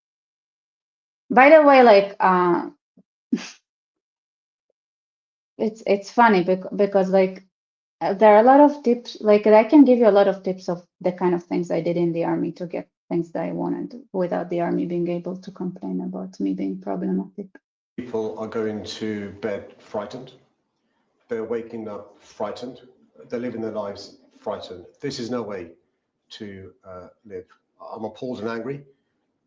By the way, like it's funny because like there are a lot of tips, like I can give you a lot of tips of the kind of things I did in the army to get things that I wanted without the army being able to complain about me being problematic. People are going to bed frightened. They're waking up frightened. They're living their lives frightened. This is no way to live. I'm appalled and angry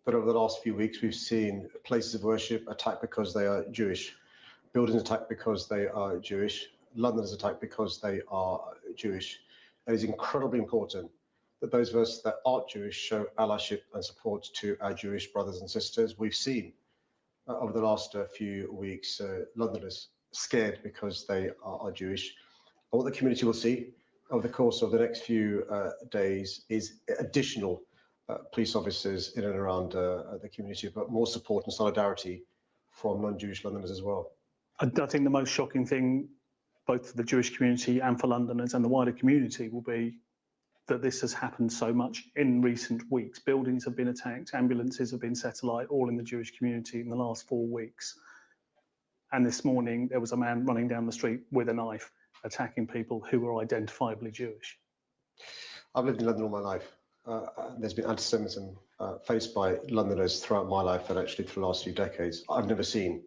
that over the last few weeks we've seen places of worship attacked because they are Jewish, buildings attacked because they are Jewish, Londoners attacked because they are Jewish. It is incredibly important that those of us that aren't Jewish show allyship and support to our Jewish brothers and sisters. We've seen over the last few weeks Londoners scared because they are Jewish. And what the community will see over the course of the next few days is additional police officers in and around the community, but more support and solidarity from non-Jewish Londoners as well. I think the most shocking thing, both for the Jewish community and for Londoners and the wider community, will be that this has happened so much in recent weeks. Buildings have been attacked, ambulances have been set alight, all in the Jewish community in the last 4 weeks. And this morning, there was a man running down the street with a knife, attacking people who were identifiably Jewish. I've lived in London all my life. There's been anti-Semitism faced by Londoners throughout my life and actually for the last few decades. I've never seen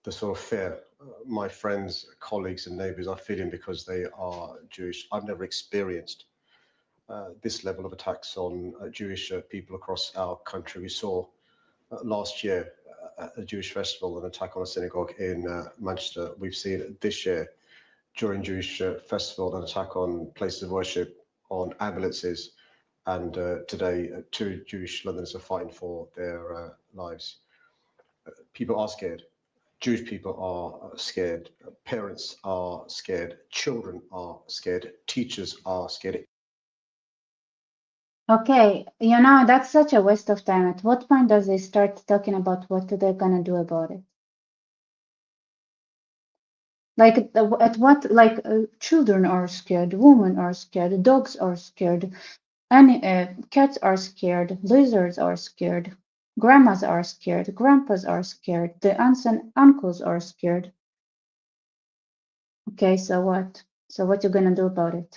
the sort of fear my friends, colleagues and neighbours are feeling because they are Jewish. I've never experienced this level of attacks on Jewish people across our country. We saw last year at a Jewish festival an attack on a synagogue in Manchester. We've seen this year during Jewish festival an attack on places of worship, on ambulances, and today 2 Jewish Londoners are fighting for their lives. People are scared. Jewish people are scared. Parents are scared. Children are scared. Teachers are scared. Okay, you know, that's such a waste of time. At what point does they start talking about what they're gonna do about it? Like at what, like children are scared, women are scared, dogs are scared, and cats are scared, lizards are scared, grandmas are scared, grandpas are scared, the aunts and uncles are scared. Okay, so what? So what you gonna do about it?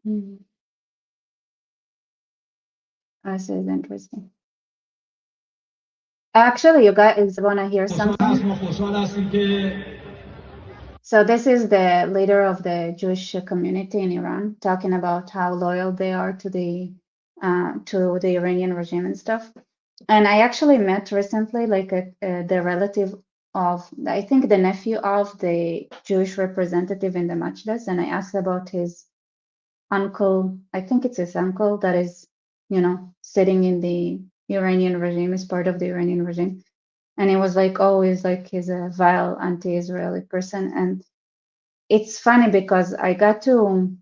Hmm. This is interesting. Actually, you guys wanna hear something? So this is the leader of the Jewish community in Iran talking about how loyal they are to the Iranian regime and stuff. And I actually met recently like the relative of, I think, the nephew of the Jewish representative in the Majlis, and I asked about his uncle. I think it's his uncle that is, you know, sitting in the Iranian regime, is part of the Iranian regime. And he was like, oh, he's a vile anti-Israeli person. And it's funny because I got to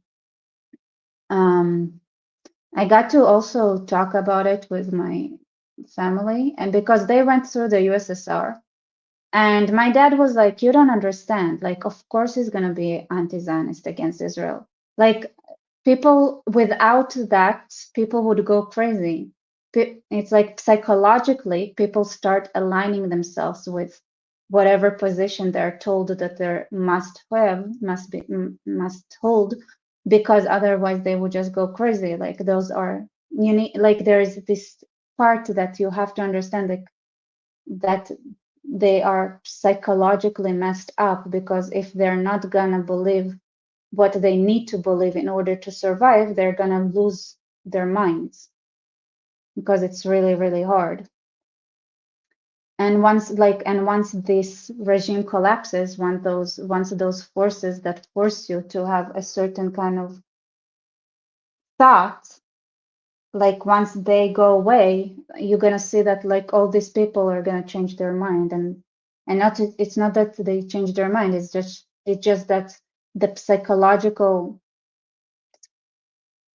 also talk about it with my family, and because they went through the USSR, and my dad was like, you don't understand. Like, of course he's gonna be anti-Zionist against Israel. Like, people without that, people would go crazy. It's like psychologically, people start aligning themselves with whatever position they're told that they must hold, because otherwise they would just go crazy. Like those are like there is this part that you have to understand, like that they are psychologically messed up, because if they're not gonna believe what they need to believe in order to survive, they're gonna lose their minds, because it's really, really hard. And once this regime collapses, once those forces that force you to have a certain kind of thought, like once they go away, you're gonna see that like all these people are gonna change their mind, and it's not that they change their mind, it's just that the psychological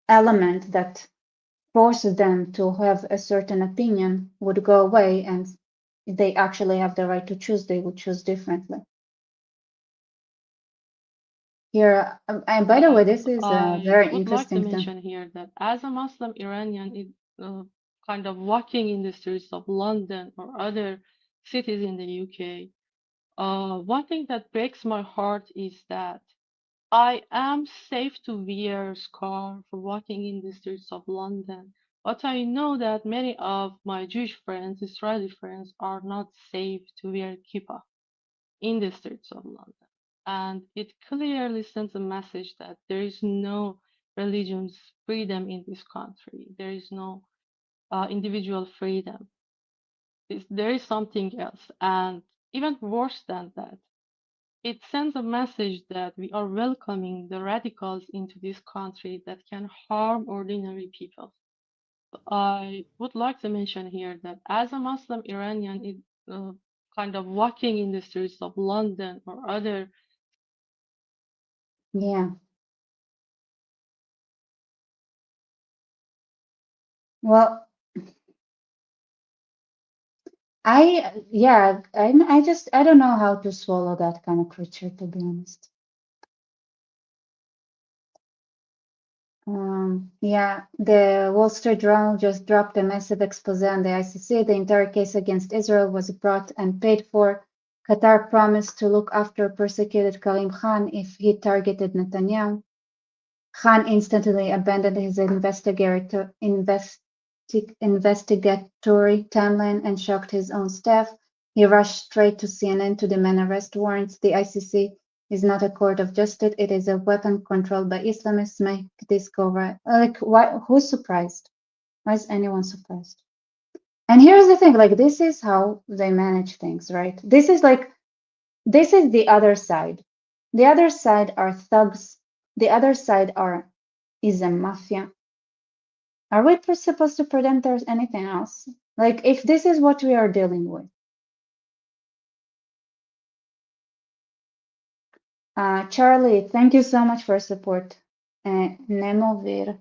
element that forces them to have a certain opinion would go away, and if they actually have the right to choose, they would choose differently. Here, and by the way, this is a very I would like to interesting thing. mention here that as a Muslim Iranian, kind of walking in the streets of London or other cities in the UK, one thing that breaks my heart is that I am safe to wear scarf for walking in the streets of London, but I know that many of my Jewish friends, Israeli friends, are not safe to wear kippah in the streets of London. And it clearly sends a message that there is no religion's freedom in this country. There is no individual freedom. There is something else. And even worse than that, it sends a message that we are welcoming the radicals into this country that can harm ordinary people. I would like to mention here that as a Muslim Iranian, kind of walking in the streets of London or other. Yeah. Well, I don't know how to swallow that kind of creature, to be honest. Yeah, the Wall Street Journal just dropped a massive expose on the ICC. The entire case against Israel was brought and paid for. Qatar promised to look after persecuted Karim Khan if he targeted Netanyahu. Khan instantly abandoned his investigatory timeline and shocked his own staff. He rushed straight to CNN to demand arrest warrants. The ICC is not a court of justice. It is a weapon controlled by Islamists. Make this go right. Like, why? Who's surprised? Why is anyone surprised? And here's the thing: like, this is how they manage things, right? This is the other side. The other side are thugs. The other side is a mafia. Are we supposed to pretend there's anything else? Like, if this is what we are dealing with. Charlie, thank you so much for support. Nemo vir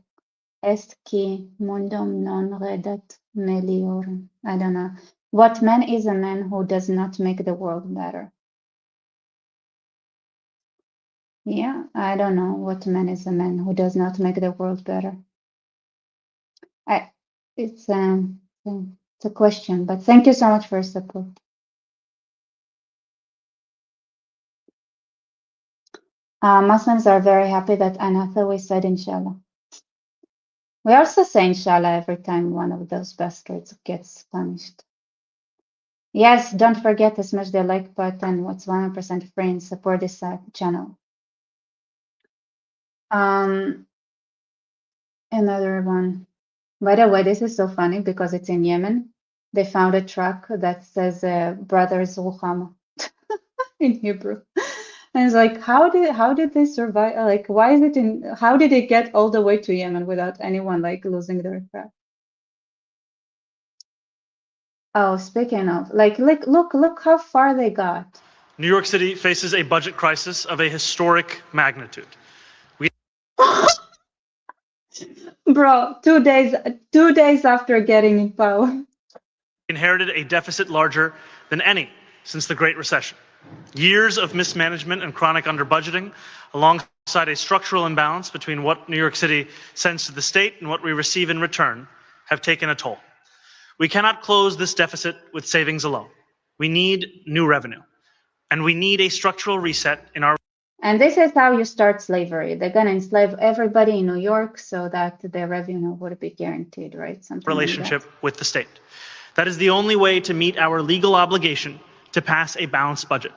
est qui mundum non redat meliorum. I don't know. What man is a man who does not make the world better? Yeah, I don't know what man is a man who does not make the world better. It's a question, but thank you so much for support. Muslims are very happy that Anna Hathaway said Inshallah. We also say Inshallah every time one of those bastards gets punished. Yes, don't forget to smash the like button. What's 100% free and support this channel. Another one. By the way, this is so funny because it's in Yemen. They found a truck that says Brothers Ruhama in Hebrew. And it's like, how did they survive? Like, why is it in? How did it get all the way to Yemen without anyone like losing their crap? Oh, speaking of, like, look how far they got. New York City faces a budget crisis of a historic magnitude. Bro, 2 days after getting in power. Inherited a deficit larger than any since the Great Recession. Years of mismanagement and chronic underbudgeting, alongside a structural imbalance between what New York City sends to the state and what we receive in return, have taken a toll. We cannot close this deficit with savings alone. We need new revenue, and we need a structural reset in our And this is how you start slavery. They're going to enslave everybody in New York so that the revenue would be guaranteed, right? Something relationship like with the state. That is the only way to meet our legal obligation to pass a balanced budget,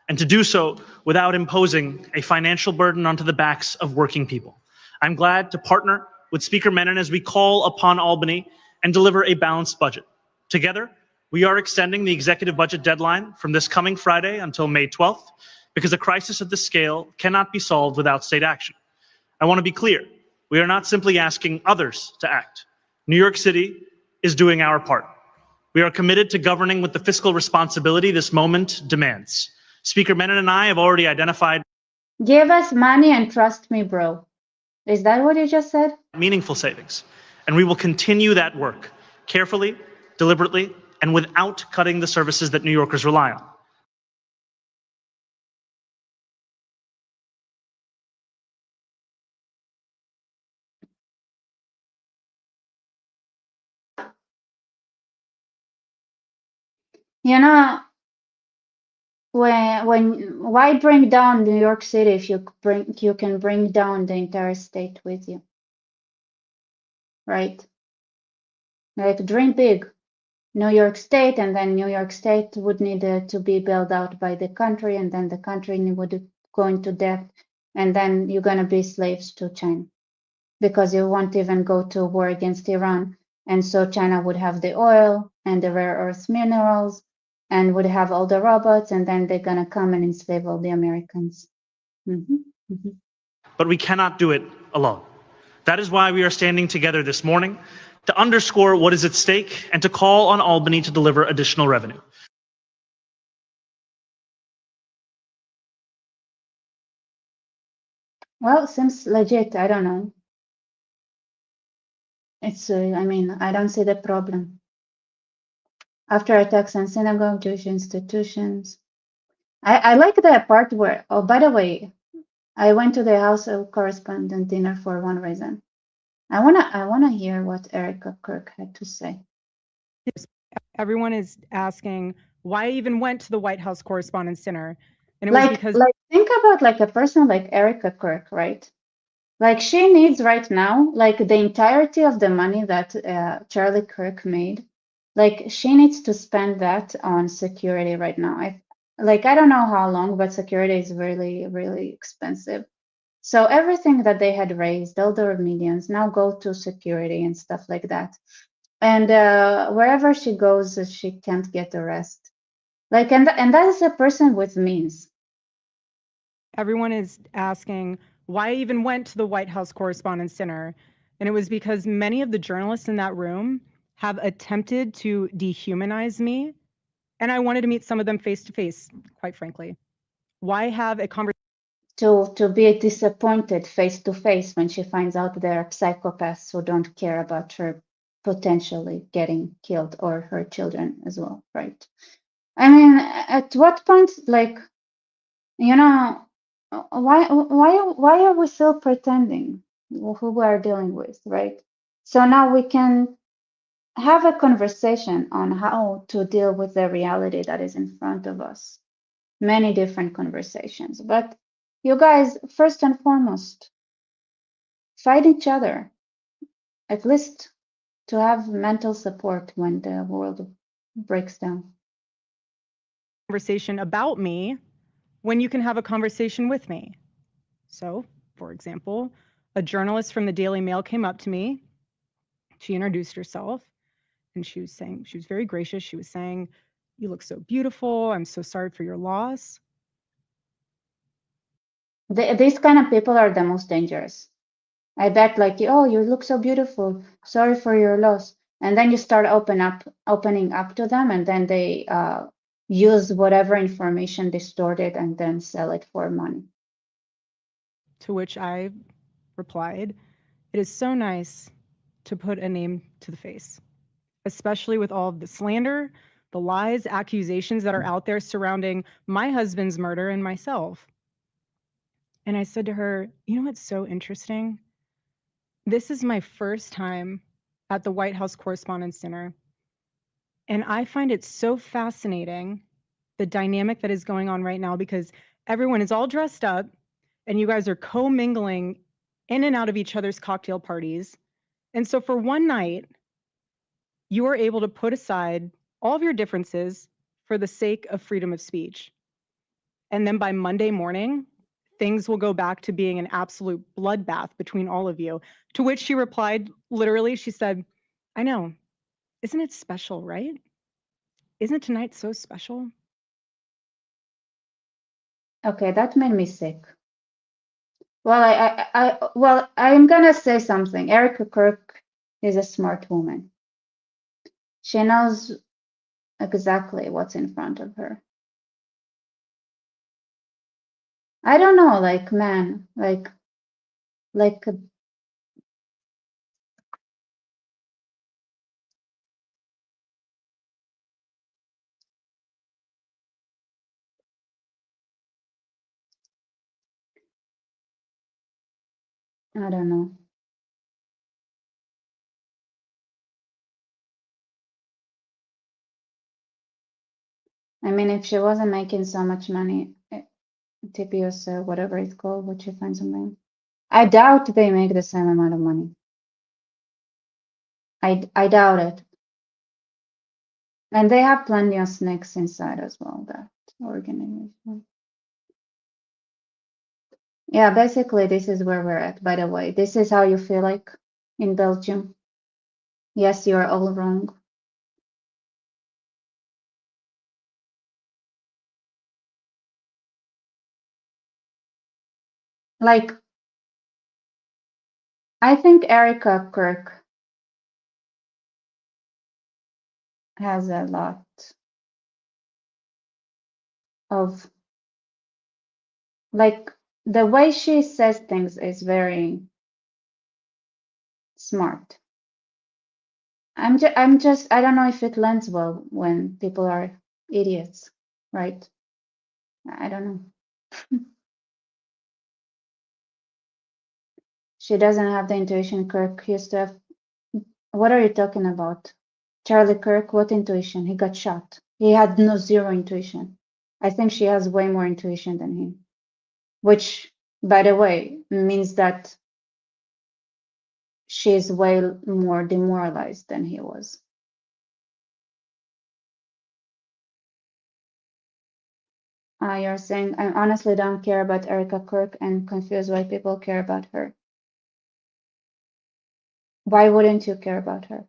and to do so without imposing a financial burden onto the backs of working people. I'm glad to partner with Speaker Menon as we call upon Albany and deliver a balanced budget. Together, we are extending the executive budget deadline from this coming Friday until May 12th, because a crisis of this scale cannot be solved without state action. I want to be clear, we are not simply asking others to act. New York City is doing our part. We are committed to governing with the fiscal responsibility this moment demands. Speaker Menon and I have already identified Give us money and trust me, bro. Is that what you just said? meaningful savings, and we will continue that work carefully, deliberately, and without cutting the services that New Yorkers rely on. You know, why bring down New York City if you can bring down the entire state with you, right? Like, dream big. New York State, and then New York State would need to be bailed out by the country, and then the country would go into debt, and then you're gonna be slaves to China because you won't even go to war against Iran, and so China would have the oil and the rare earth minerals, and would have all the robots, and then they're gonna come and enslave all the Americans. But we cannot do it alone. That is why we are standing together this morning, to underscore what is at stake and to call on Albany to deliver additional revenue. Well, seems legit. I don't know. It's, I mean, I don't see the problem. after attacks on synagogue, Jewish institutions. I like the part where, oh, by the way, I went to the House of Correspondent dinner for one reason. I wanna hear what Erica Kirk had to say. Everyone is asking why I even went to the White House Correspondents' Dinner, and it was because Think about like a person like Erica Kirk, right? Like she needs right now, like the entirety of the money that Charlie Kirk made, like she needs to spend that on security right now. I don't know how long, but security is really, really expensive. So everything that they had raised, all their millions, now go to security and stuff like that. And wherever she goes, she can't get the rest. And that is a person with means. everyone is asking why I even went to the White House Correspondents' Dinner, and it was because many of the journalists in that room have attempted to dehumanize me, and I wanted to meet some of them face to face, quite frankly. Why have a conversation To be disappointed face to face when she finds out there are psychopaths who don't care about her potentially getting killed or her children as well, right? I mean, at what point, like, you know, why are we still pretending who we are dealing with, right? So now we can have a conversation on how to deal with the reality that is in front of us. Many different conversations, but you guys, first and foremost, fight each other, at least to have mental support when the world breaks down. about me when you can have a conversation with me? So, for example, a journalist from the Daily Mail came up to me. She introduced herself and she was very gracious. She was saying, "You look so beautiful. I'm so sorry for your loss." These kind of people are the most dangerous. I bet, like, oh, you look so beautiful. Sorry for your loss. And then you start opening up to them, and then they use whatever information distorted and then sell it for money. To which I replied, "It is so nice to put a name to the face, especially with all of the slander, the lies, accusations that are out there surrounding my husband's murder and myself." And I said to her, "You know what's so interesting? This is my first time at the White House Correspondents' Dinner, and I find it so fascinating, the dynamic that is going on right now, because everyone is all dressed up and you guys are co-mingling in and out of each other's cocktail parties. And so for one night, you are able to put aside all of your differences for the sake of freedom of speech. And then by Monday morning, things will go back to being an absolute bloodbath between all of you." To which she replied, literally, she said, "I know. Isn't it special, right? Isn't tonight so special?" Okay, that made me sick. Well, I'm gonna say something. Erica Kirk is a smart woman. She knows exactly what's in front of her. I don't know, like, man, like, I don't know. I mean, if she wasn't making so much money, TPS, whatever it's called, what she finds online, I doubt they make the same amount of money. I doubt it. And they have plenty of snakes inside as well, that organization. Yeah, basically, this is where we're at, by the way. This is how you feel like in Belgium. Yes, you're all wrong. Like, I think Erica Kirk has a lot of, like, the way she says things is very smart. I'm just, I don't know if it lands well when people are idiots, right? I don't know. She doesn't have the intuition Kirk used to have. What are you talking about? Charlie Kirk, what intuition? He got shot. He had no zero intuition. I think she has way more intuition than him, which, by the way, means that she's way more demoralized than he was. You're saying, I honestly don't care about Erica Kirk and confused why people care about her. Why wouldn't you care about her?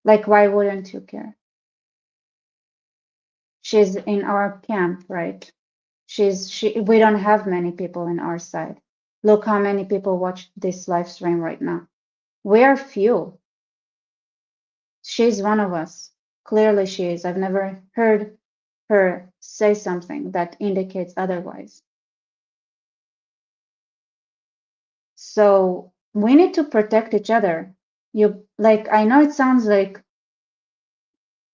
Like, why wouldn't you care? She's in our camp, right? We don't have many people in our side. Look how many people watch this live stream right now. We are few. She's one of us. Clearly she is. I've never heard her say something that indicates otherwise. So we need to protect each other. I know it sounds like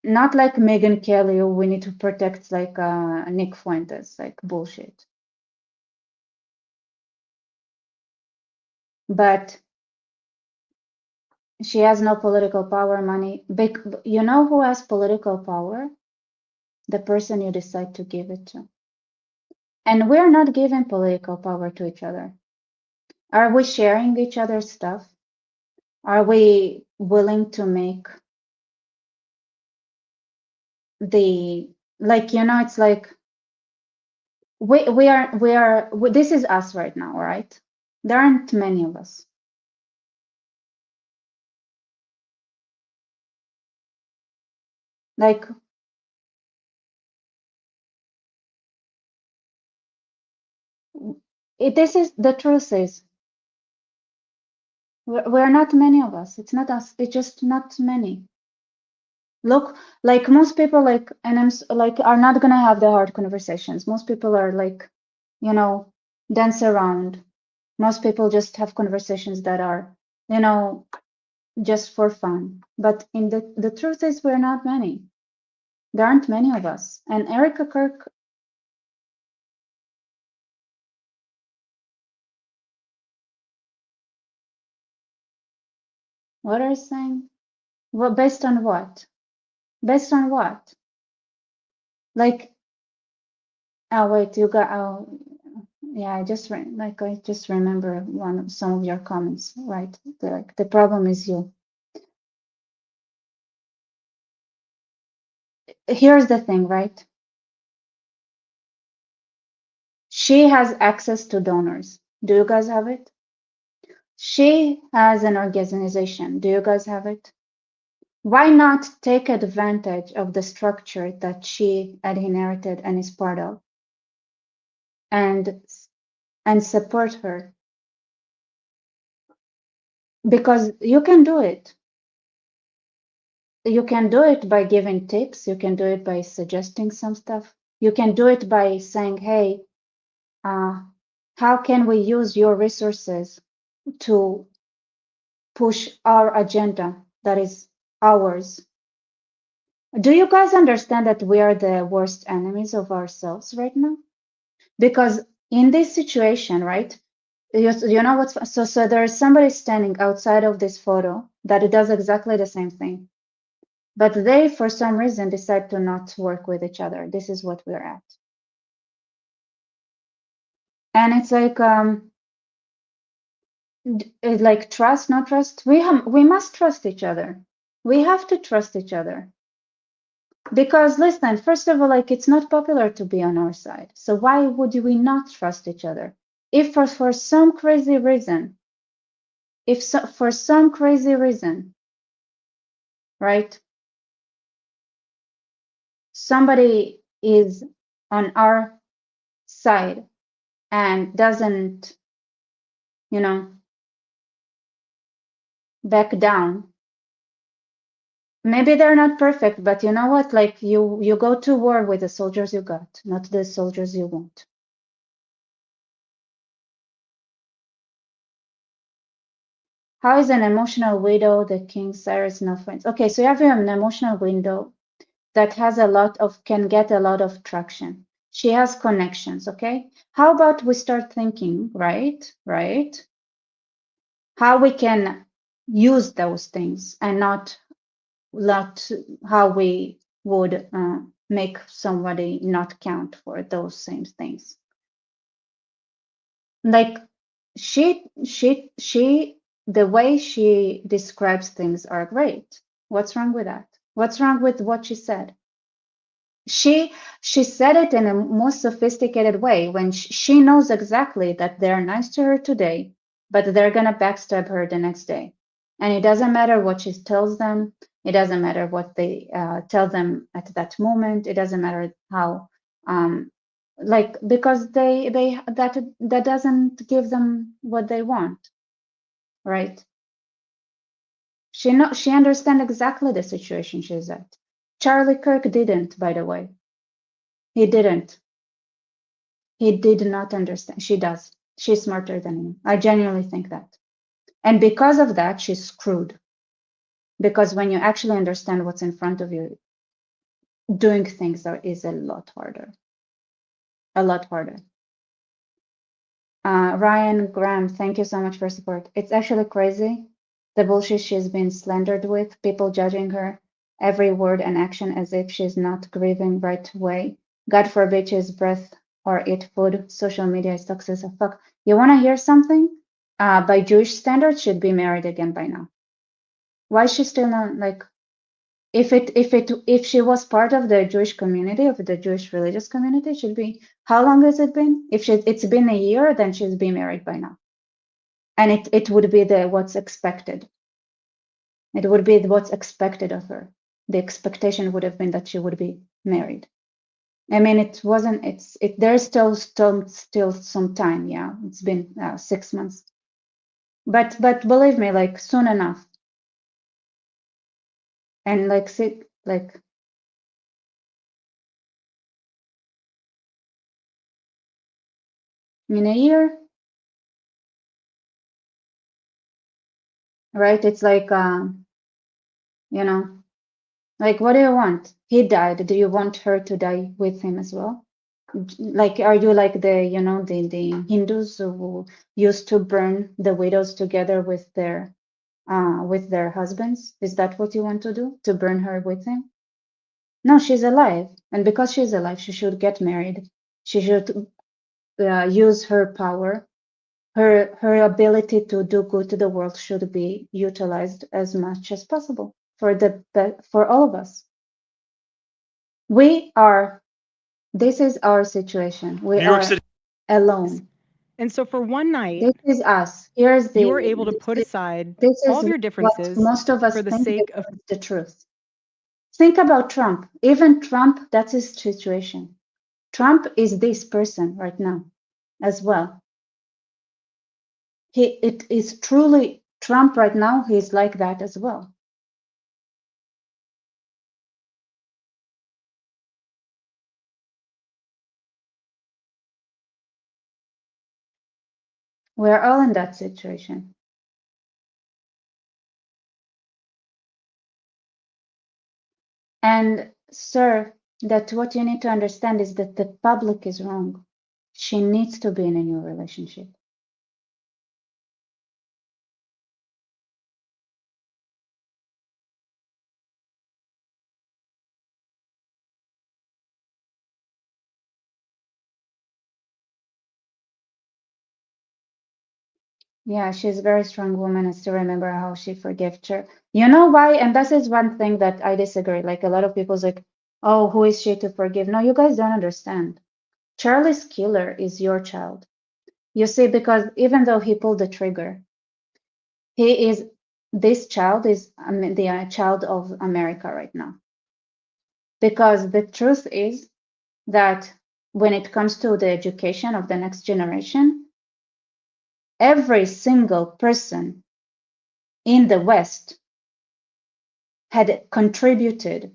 not like Megyn Kelly, or we need to protect like Nick Fuentes, like bullshit. But she has no political power, money. You know who has political power? The person you decide to give it to. And we're not giving political power to each other. Are we sharing each other's stuff? Are we willing to make it's like this is us right now, right? There aren't many of us. Like, this is the truth is, we're not many of us. It's not us. It's just not many. Look, like most people, are not gonna have the hard conversations. Most people are like, dance around. Most people just have conversations that are, just for fun. But in the truth is, we're not many. There aren't many of us. And Erica Kirk, what are you saying? Well, based on what? Based on what? Like, oh wait, yeah, I just remember some of your comments, right? The problem is you. Here's the thing, right? She has access to donors. Do you guys have it? She has an organization. Do you guys have it? Why not take advantage of the structure that she had inherited and is part of, and support her? Because you can do it. You can do it by giving tips. You can do it by suggesting some stuff. You can do it by saying, hey, how can we use your resources to push our agenda that is ours? Do you guys understand that we are the worst enemies of ourselves right now? Because in this situation, right, you know what's so there's somebody standing outside of this photo that does exactly the same thing, but they for some reason decide to not work with each other. This is what we're at. And it's like trust, not trust. We must trust each other. We have to trust each other. Because listen, first of all, like, it's not popular to be on our side. So why would we not trust each other? If for some crazy reason, right, somebody is on our side and doesn't, back down, maybe they're not perfect, but you know what? Like, you go to war with the soldiers you got, not the soldiers you want. How is an emotional widow the King Cyrus no friends? Okay, so you have an emotional widow that has a lot of, can get a lot of traction. She has connections, okay? How about we start thinking, right? How we can use those things and not how we would make somebody not count for those same things. Like the way she describes things are great. What's wrong with that? What's wrong with what she said? She said it in a most sophisticated way when she knows exactly that they're nice to her today, but they're gonna backstab her the next day. And it doesn't matter what she tells them. It doesn't matter what they tell them at that moment. It doesn't matter how, like, because that doesn't give them what they want, right? She understands exactly the situation she's at. Charlie Kirk didn't, by the way. He didn't. He did not understand. She does. She's smarter than him. I genuinely think that. And because of that, she's screwed. Because when you actually understand what's in front of you, doing things is a lot harder. A lot harder. Ryan Graham, thank you so much for support. It's actually crazy, the bullshit she's been slandered with, people judging her every word and action as if she's not grieving right way. God forbid she's breath or eat food. Social media is toxic as fuck. You want to hear something? By Jewish standards, she'd be married again by now. Why is she still not, like, if she was part of the Jewish community, of the Jewish religious community, she'd be, how long has it been? If it's been a year, then she'd be married by now. And it would be what's expected. It would be what's expected of her. The expectation would have been that she would be married. I mean, it wasn't, there's still some time. Yeah, it's been 6 months. But believe me, like, soon enough. And like in a year, right? It's like, you know, like, what do you want? He died. Do you want her to die with him as well? Like, are you like the Hindus who used to burn the widows together with their husbands? Is that what you want to do? To burn her with him? No, she's alive, and because she's alive, she should get married. She should use her power. Her ability to do good to the world should be utilized as much as possible for all of us. This is our situation. We New York are City. alone. And so for one night, This is us. Here's you were able to put this aside is all of your what differences most of us for the think sake of is the truth. Think about Trump. Even Trump, that's his situation. Trump is this person right now as well. It is truly Trump right now. He's like that as well. We're all in that situation. And sir, that what you need to understand is that the public is wrong. She needs to be in a new relationship. Yeah, she's a very strong woman. I still remember how she forgave her. You know why? And this is one thing that I disagree. Like, a lot of people's like, oh, who is she to forgive? No, you guys don't understand. Charlie's killer is your child. You see, because even though he pulled the trigger, this child is the child of America right now. Because the truth is that when it comes to the education of the next generation, every single person in the West had contributed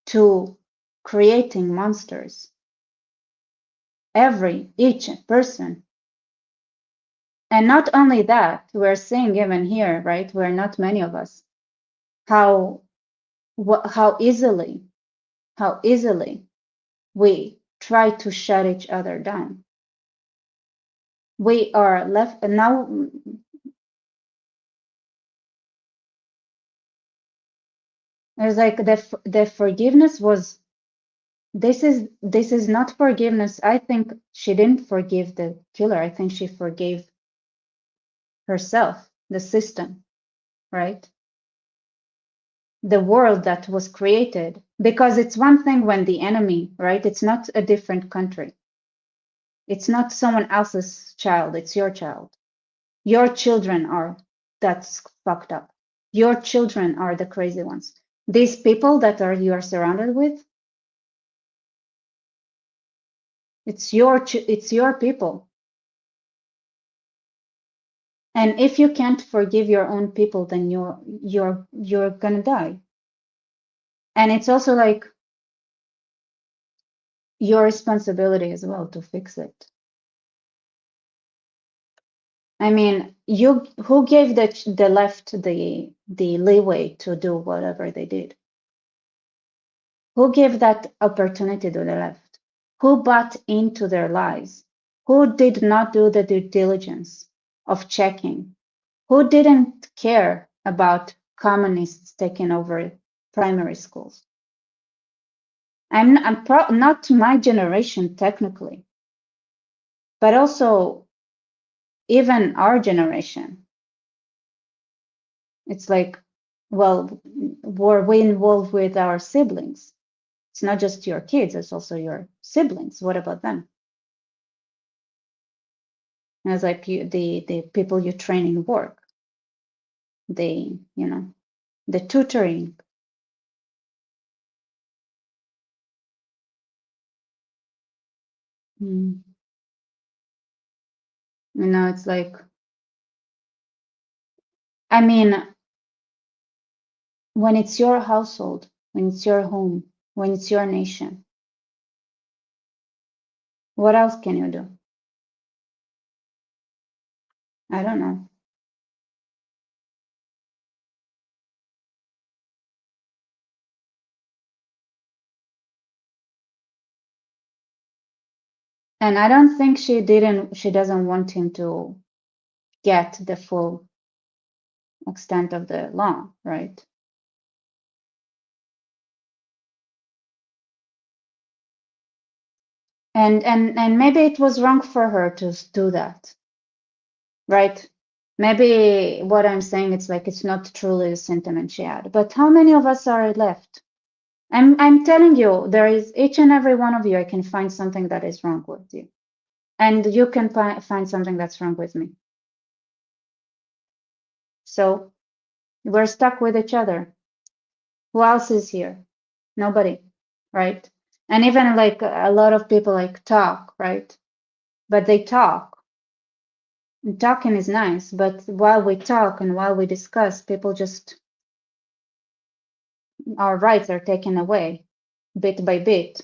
to creating monsters. Each person. And not only that, we're seeing even here, right? We're not many of us, how easily we try to shut each other down. We are left now. It's like the forgiveness was. This is not forgiveness. I think she didn't forgive the killer. I think she forgave herself, the system, right? The world that was created. Because it's one thing when the enemy, right? It's not a different country. It's not someone else's child. It's your child. Your children are that's fucked up. Your children are the crazy ones. These people that you are surrounded with, it's your people. And if you can't forgive your own people, then you're gonna die. And it's also like your responsibility as well to fix it. I mean, who gave the left the leeway to do whatever they did? Who gave that opportunity to the left? Who bought into their lies? Who did not do the due diligence of checking? Who didn't care about communists taking over primary schools? I'm not my generation technically, but also even our generation. It's like, well, were we involved with our siblings? It's not just your kids, it's also your siblings. What about them? And it's like the people you train in work, the tutoring. Mm. It's like, I mean, when it's your household, when it's your home, when it's your nation, what else can you do? I don't know. And I don't think she doesn't want him to get the full extent of the law, right? And maybe it was wrong for her to do that, right? Maybe what I'm saying, it's like it's not truly the sentiment she had. But how many of us are left? I'm telling you, there is each and every one of you, I can find something that is wrong with you. And you can find something that's wrong with me. So we're stuck with each other. Who else is here? Nobody, right? And even like a lot of people like talk, right? But they talk. And talking is nice, but while we talk and while we discuss, people just, our rights are taken away bit by bit.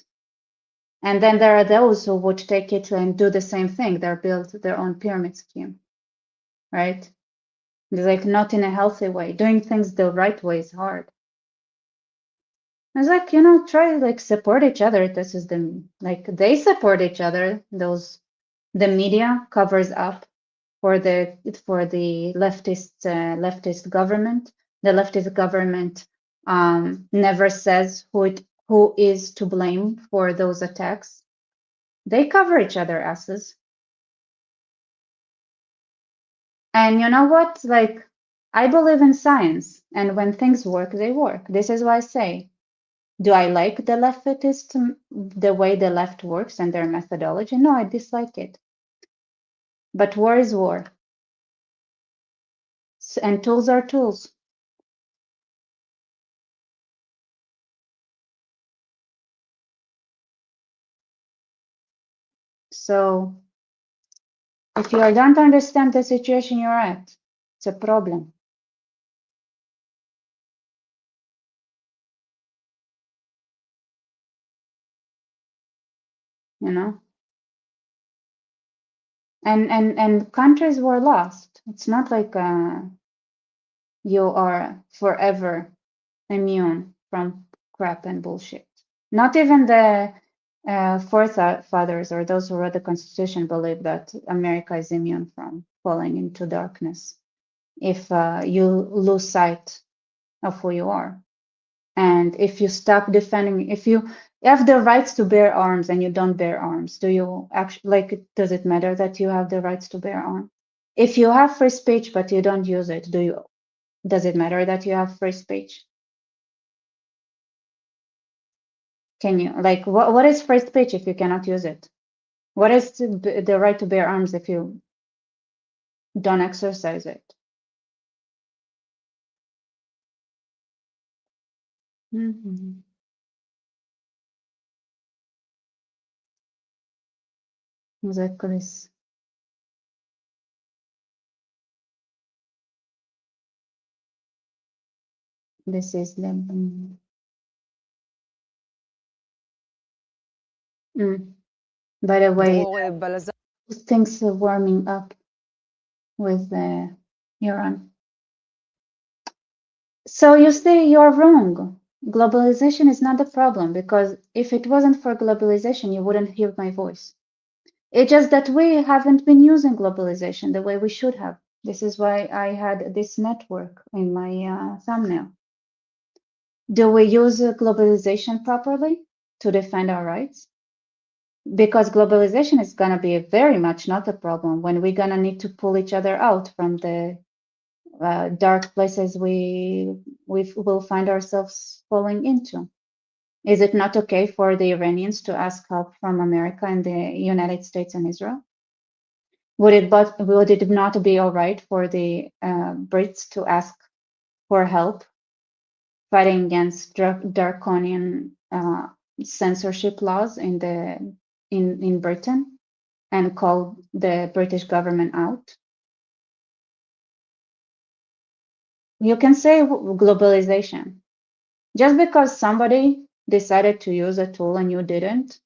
And then there are those who would take it and do the same thing. They're built their own pyramid scheme, right? It's like not in a healthy way. Doing things the right way is hard. It's like, try like support each other. This is like they support each other. The media covers up for the leftist government. The leftist government never says who is to blame for those attacks. They cover each other asses. And you know what? Like, I believe in science, and when things work, they work. This is why I say, do I like the leftist, the way the left works and their methodology? No, I dislike it. But war is war. And tools are tools. So if you don't understand the situation you're at, it's a problem. You know? and countries were lost. It's not like you are forever immune from crap and bullshit. Not even the forefathers or those who wrote the Constitution believe that America is immune from falling into darkness if you lose sight of who you are. And if you stop defending, if you have the rights to bear arms and you don't bear arms, do you actually, like, does it matter that you have the rights to bear arms? If you have free speech but you don't use it, does it matter that you have free speech? Can you, like, what is free speech if you cannot use it? What is the right to bear arms if you don't exercise it? Mhm. Exactly. This is the By the way, things are warming up with Iran. So you say you're wrong. Globalization is not the problem, because if it wasn't for globalization, you wouldn't hear my voice. It's just that we haven't been using globalization the way we should have. This is why I had this network in my thumbnail. Do we use globalization properly to defend our rights? Because globalization is going to be very much not a problem when we're going to need to pull each other out from the dark places we will find ourselves falling into. Is it not okay for the Iranians to ask help from America and the United States and Israel? Would it not be all right for the Brits to ask for help fighting against draconian censorship laws in Britain and call the British government out? You can say globalization. Just because somebody decided to use a tool and you didn't,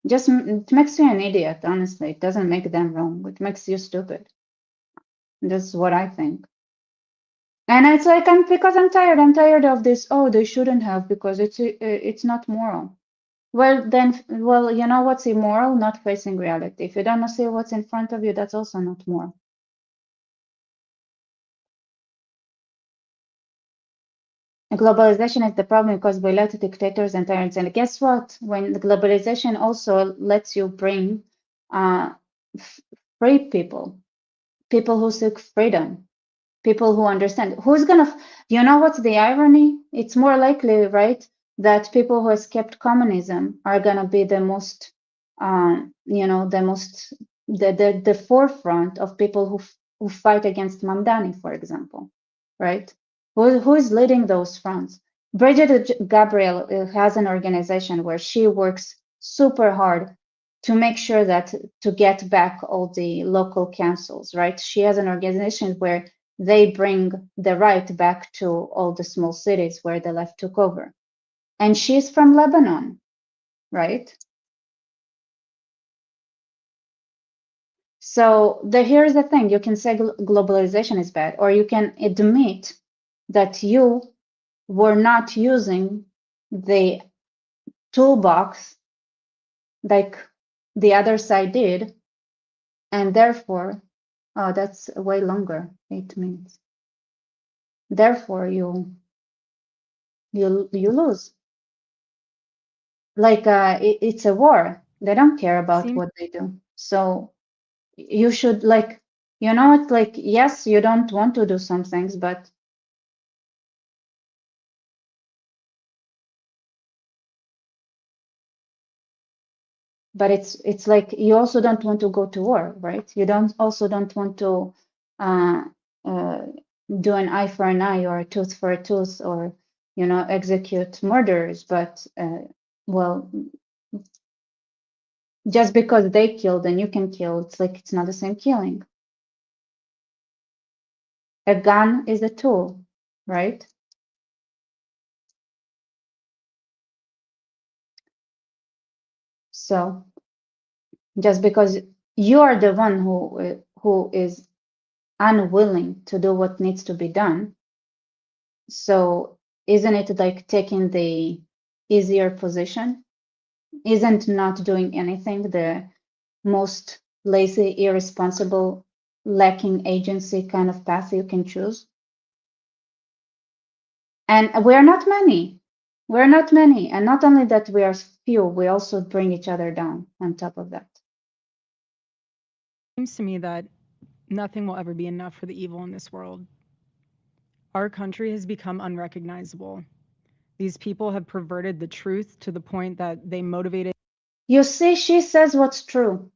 it makes you an idiot, honestly. It doesn't make them wrong. It makes you stupid. That's what I think. And it's like, because I'm tired. I'm tired of this. Oh, they shouldn't have because it's not moral. Well, you know what's immoral? Not facing reality. If you don't see what's in front of you, that's also not moral. Globalization is the problem because we let dictators and tyrants. And guess what? When the globalization also lets you bring free people who seek freedom, people who understand. You know what's the irony? It's more likely, right, that people who escaped communism are gonna be the most, the forefront of people who fight against Mamdani, for example, right? Who is leading those fronts? Bridget Gabriel has an organization where she works super hard to make sure that to get back all the local councils, right? She has an organization where they bring the right back to all the small cities where the left took over. And she's from Lebanon, right? So here's the thing, you can say globalization is bad, or you can admit that you were not using the toolbox like the other side did, and therefore, oh, that's way longer, 8 minutes. Therefore, you lose. Like it's a war. They don't care about what they do. So you should, like, it's like, yes, you don't want to do some things, but it's like you also don't want to go to war, right? You don't want to do an eye for an eye or a tooth for a tooth, or execute murderers. But well, just because they killed and you can kill, it's like it's not the same killing. A gun is a tool, right? So just because You are the one who is unwilling to do what needs to be done. So isn't it like taking the easier position? Isn't not doing anything the most lazy, irresponsible, lacking agency kind of path you can choose? And we're not many. We're not many. And not only that we are few, we also bring each other down on top of that. Seems to me that nothing will ever be enough for the evil in this world. Our country has become unrecognizable. These people have perverted the truth to the point that they motivated. You see, she says what's true.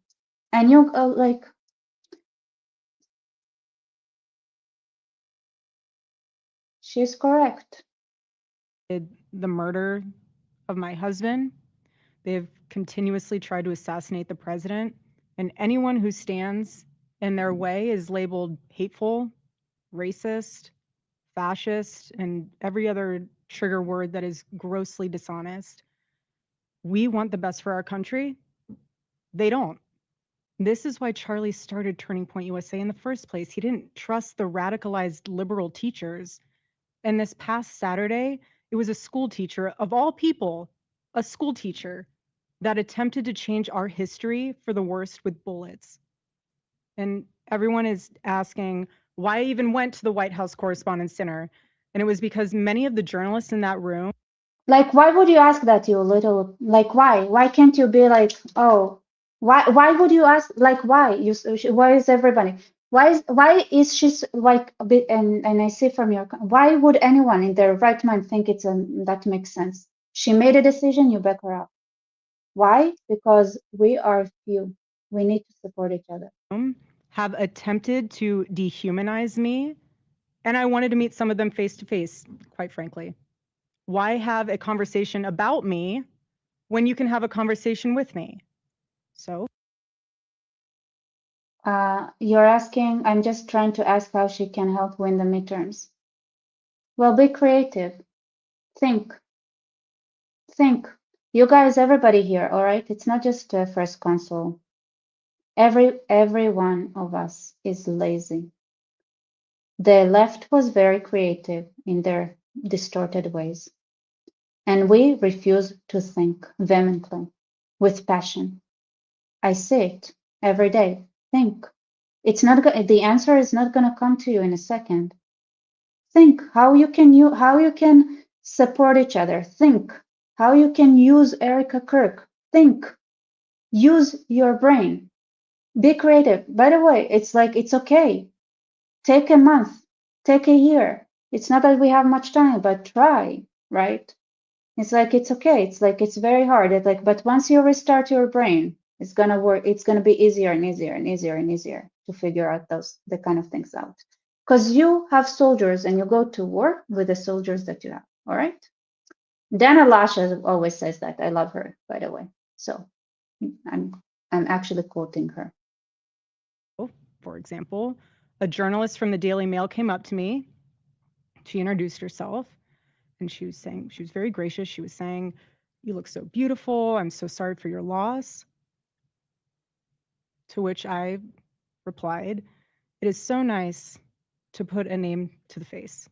And you like, she's correct. The murder of my husband. They have continuously tried to assassinate the president, and anyone who stands in their way is labeled hateful, racist, fascist, and every other trigger word that is grossly dishonest. We want the best for our country. They don't. This is why Charlie started Turning Point USA in the first place. He didn't trust the radicalized liberal teachers. And this past Saturday, it was a school teacher, of all people, a school teacher that attempted to change our history for the worst with bullets. And everyone is asking why I even went to the White House Correspondents' Dinner. And it was because many of the journalists in that room. Like, why would you ask that, you little, like, why? Why can't you be like, oh, why would you ask, like, why? Why is everybody? Why is she like a bit, and I see from your, why would anyone in their right mind think that makes sense? She made a decision, you back her up. Why? Because we are few. We need to support each other. Have attempted to dehumanize me, and I wanted to meet some of them face to face, quite frankly. Why have a conversation about me when you can have a conversation with me? So you're asking, I'm just trying to ask how she can help win the midterms. Well, be creative. Think. You guys, everybody here, all right? It's not just first consul. Every one of us is lazy. The left was very creative in their distorted ways. And we refuse to think vehemently, with passion. I see it every day. Think. It's not the answer is not going to come to you in a second. Think how you can support each other. Think how you can use Erica Kirk. Think. Use your brain. Be creative. By the way, it's like it's okay. Take a month, take a year. It's not that we have much time, but try, right? It's like it's okay. It's like it's very hard. It's like, but once you restart your brain, it's gonna work. It's gonna be easier and easier and easier and easier to figure out the kind of things out. Because you have soldiers and you go to war with the soldiers that you have. All right. Dana Lasha always says that. I love her, by the way. So I'm actually quoting her. for example, a journalist from the Daily Mail came up to me. She introduced herself and she was very gracious. She was saying, "You look so beautiful. I'm so sorry for your loss." To which I replied, "It is so nice to put a name to the face,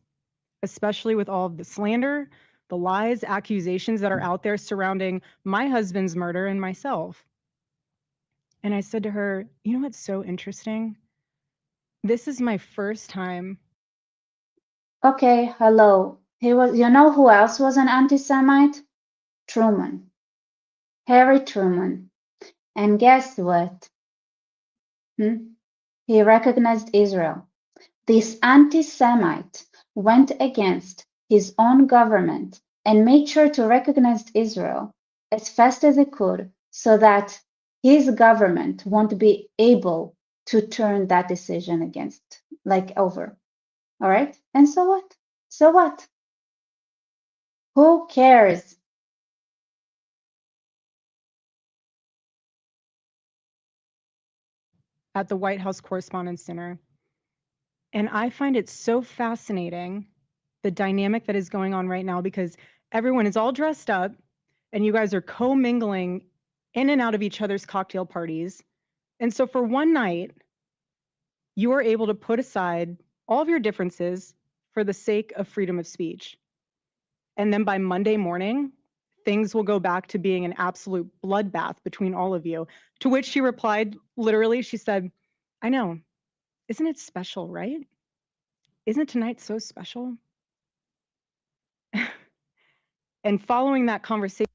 especially with all of the slander, the lies, accusations that are out there surrounding my husband's murder and myself." And I said to her, "You know what's so interesting? This is my first time." Okay, hello. He was, you know who else was an anti-Semite? Truman. Harry Truman. And guess what? He recognized Israel. This anti-Semite went against his own government and made sure to recognize Israel as fast as he could so that his government won't be able to turn that decision against, like, over. All right? And so what? So what? Who cares? At the White House Correspondents' Dinner. And I find it so fascinating, the dynamic that is going on right now, because everyone is all dressed up and you guys are commingling in and out of each other's cocktail parties. And so for one night, you are able to put aside all of your differences for the sake of freedom of speech. And then by Monday morning, things will go back to being an absolute bloodbath between all of you. To which she replied, literally, she said, I know, isn't it special, right? Isn't tonight so special? And following that conversation,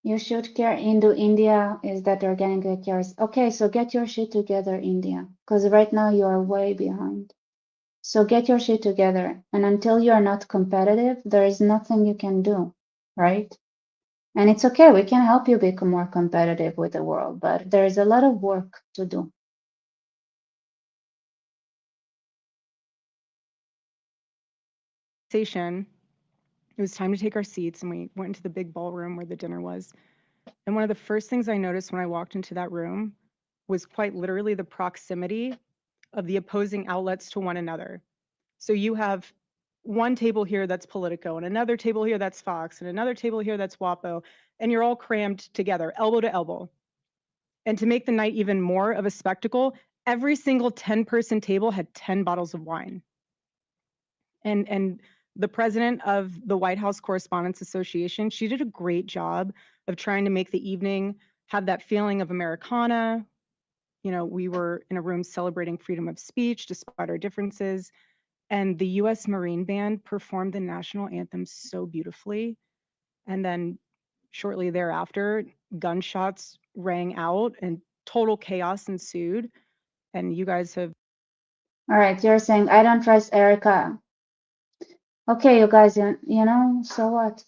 You should care into India is that organic cares. Okay, so get your shit together, India, because right now you are way behind. So get your shit together. And until you are not competitive, there is nothing you can do, right? And it's okay, we can help you become more competitive with the world, but there is a lot of work to do. it was time to take our seats, and we went into the big ballroom where the dinner was. And one of the first things I noticed when I walked into that room was quite literally the proximity of the opposing outlets to one another. So you have one table here that's Politico, and another table here that's Fox, and another table here that's WAPO, and you're all crammed together, elbow to elbow. And to make the night even more of a spectacle, every single 10-person table had 10 bottles of wine. And the president of the White House Correspondents Association, she did a great job of trying to make the evening have that feeling of Americana. You know, we were in a room celebrating freedom of speech despite our differences. And the US Marine Band performed the national anthem so beautifully. And then shortly thereafter, gunshots rang out and total chaos ensued. And you guys have. All right, you're saying I don't trust Erica. Okay, you guys, you know, so what?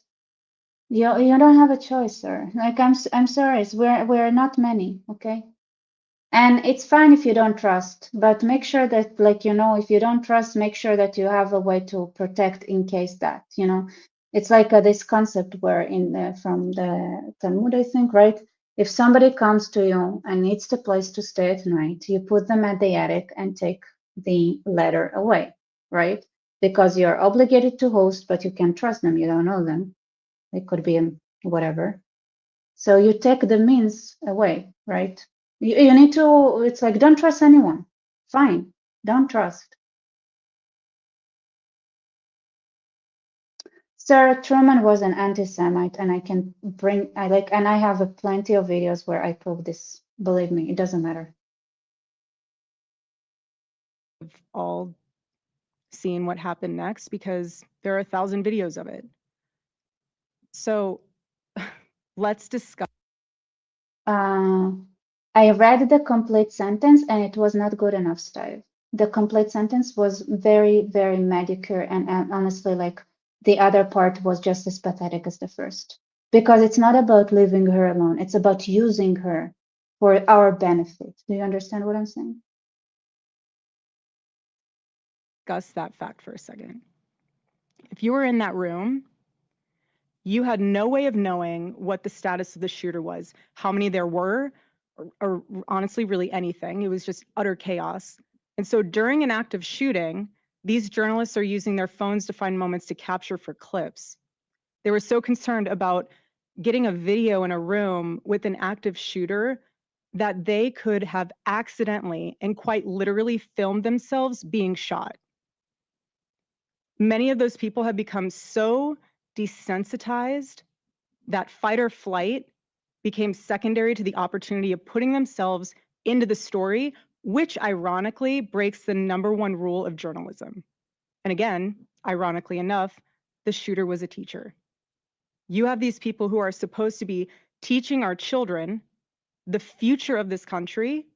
You don't have a choice, sir. Like I'm sorry, we're not many, okay? And it's fine if you don't trust, but make sure that, like, you know, if you don't trust, make sure that you have a way to protect in case that, you know, it's like this concept where from the Talmud, I think, right? If somebody comes to you and needs the place to stay at night, you put them at the attic and take the ladder away, right? Because you're obligated to host, but you can't trust them. You don't know them. They could be whatever. So you take the means away, right? You need to, it's like, don't trust anyone. Fine, don't trust. Sir, Truman was an anti-Semite, and and I have plenty of videos where I prove this. Believe me, it doesn't matter. All seen what happened next because there are 1,000 videos of it. So let's discuss. I read the complete sentence and it was not good enough, Steve. The complete sentence was very, very mediocre, and honestly, like, the other part was just as pathetic as the first. Because it's not about leaving her alone, it's about using her for our benefit. Do you understand what I'm saying? Discuss that fact for a second. If you were in that room, you had no way of knowing what the status of the shooter was, how many there were, or honestly, really anything. It was just utter chaos. And so during an active shooting, these journalists are using their phones to find moments to capture for clips. They were so concerned about getting a video in a room with an active shooter that they could have accidentally and quite literally filmed themselves being shot. Many of those people have become so desensitized that fight or flight became secondary to the opportunity of putting themselves into the story, which ironically breaks the #1 rule of journalism. And again, ironically enough, the shooter was a teacher. You have these people who are supposed to be teaching our children the future of this country,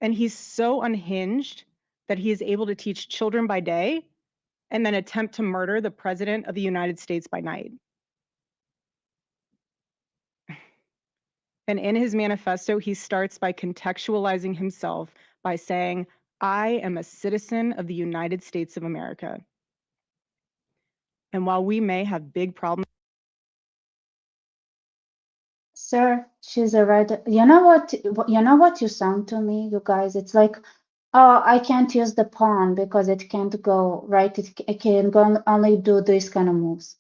and he's so unhinged that he is able to teach children by day and then attempt to murder the president of the United States by night. And in his manifesto, he starts by contextualizing himself by saying, I am a citizen of the United States of America. And while we may have big problems. Sir, she's a writer. You know what you sound to me, you guys? It's like, oh, I can't use the pawn because it can't go, right? It can go only do these kind of moves.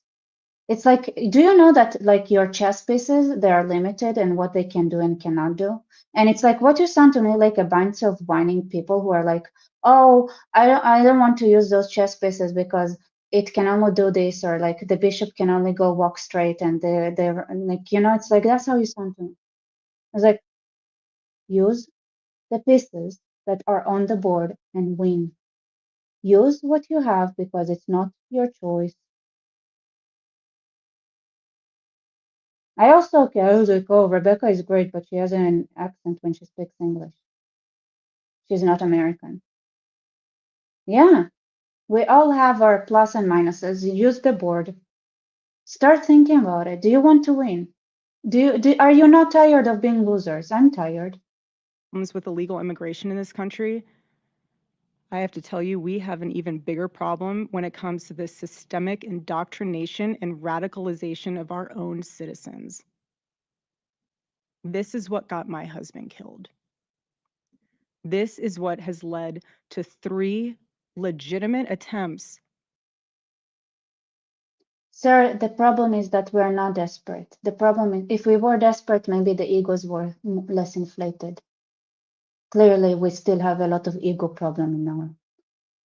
It's like, do you know that like your chess pieces, they are limited in what they can do and cannot do? And it's like what you sound to me like a bunch of whining people who are like, oh, I don't want to use those chess pieces because it can only do this, or like the bishop can only go walk straight, and they're like, you know, it's like that's how you sound to me. It's like use the pieces that are on the board and win. Use what you have because it's not your choice. I also, okay, I was like, oh, Rebecca is great, but she has an accent when she speaks English. She's not American. Yeah, we all have our plus and minuses. Use the board. Start thinking about it. Do you want to win? Are you not tired of being losers? I'm tired. With illegal immigration in this country, I have to tell you, we have an even bigger problem when it comes to the systemic indoctrination and radicalization of our own citizens. This is what got my husband killed. This is what has led to 3 legitimate attempts. Sir, the problem is that we're not desperate. The problem is, if we were desperate, maybe the egos were less inflated. Clearly, we still have a lot of ego problem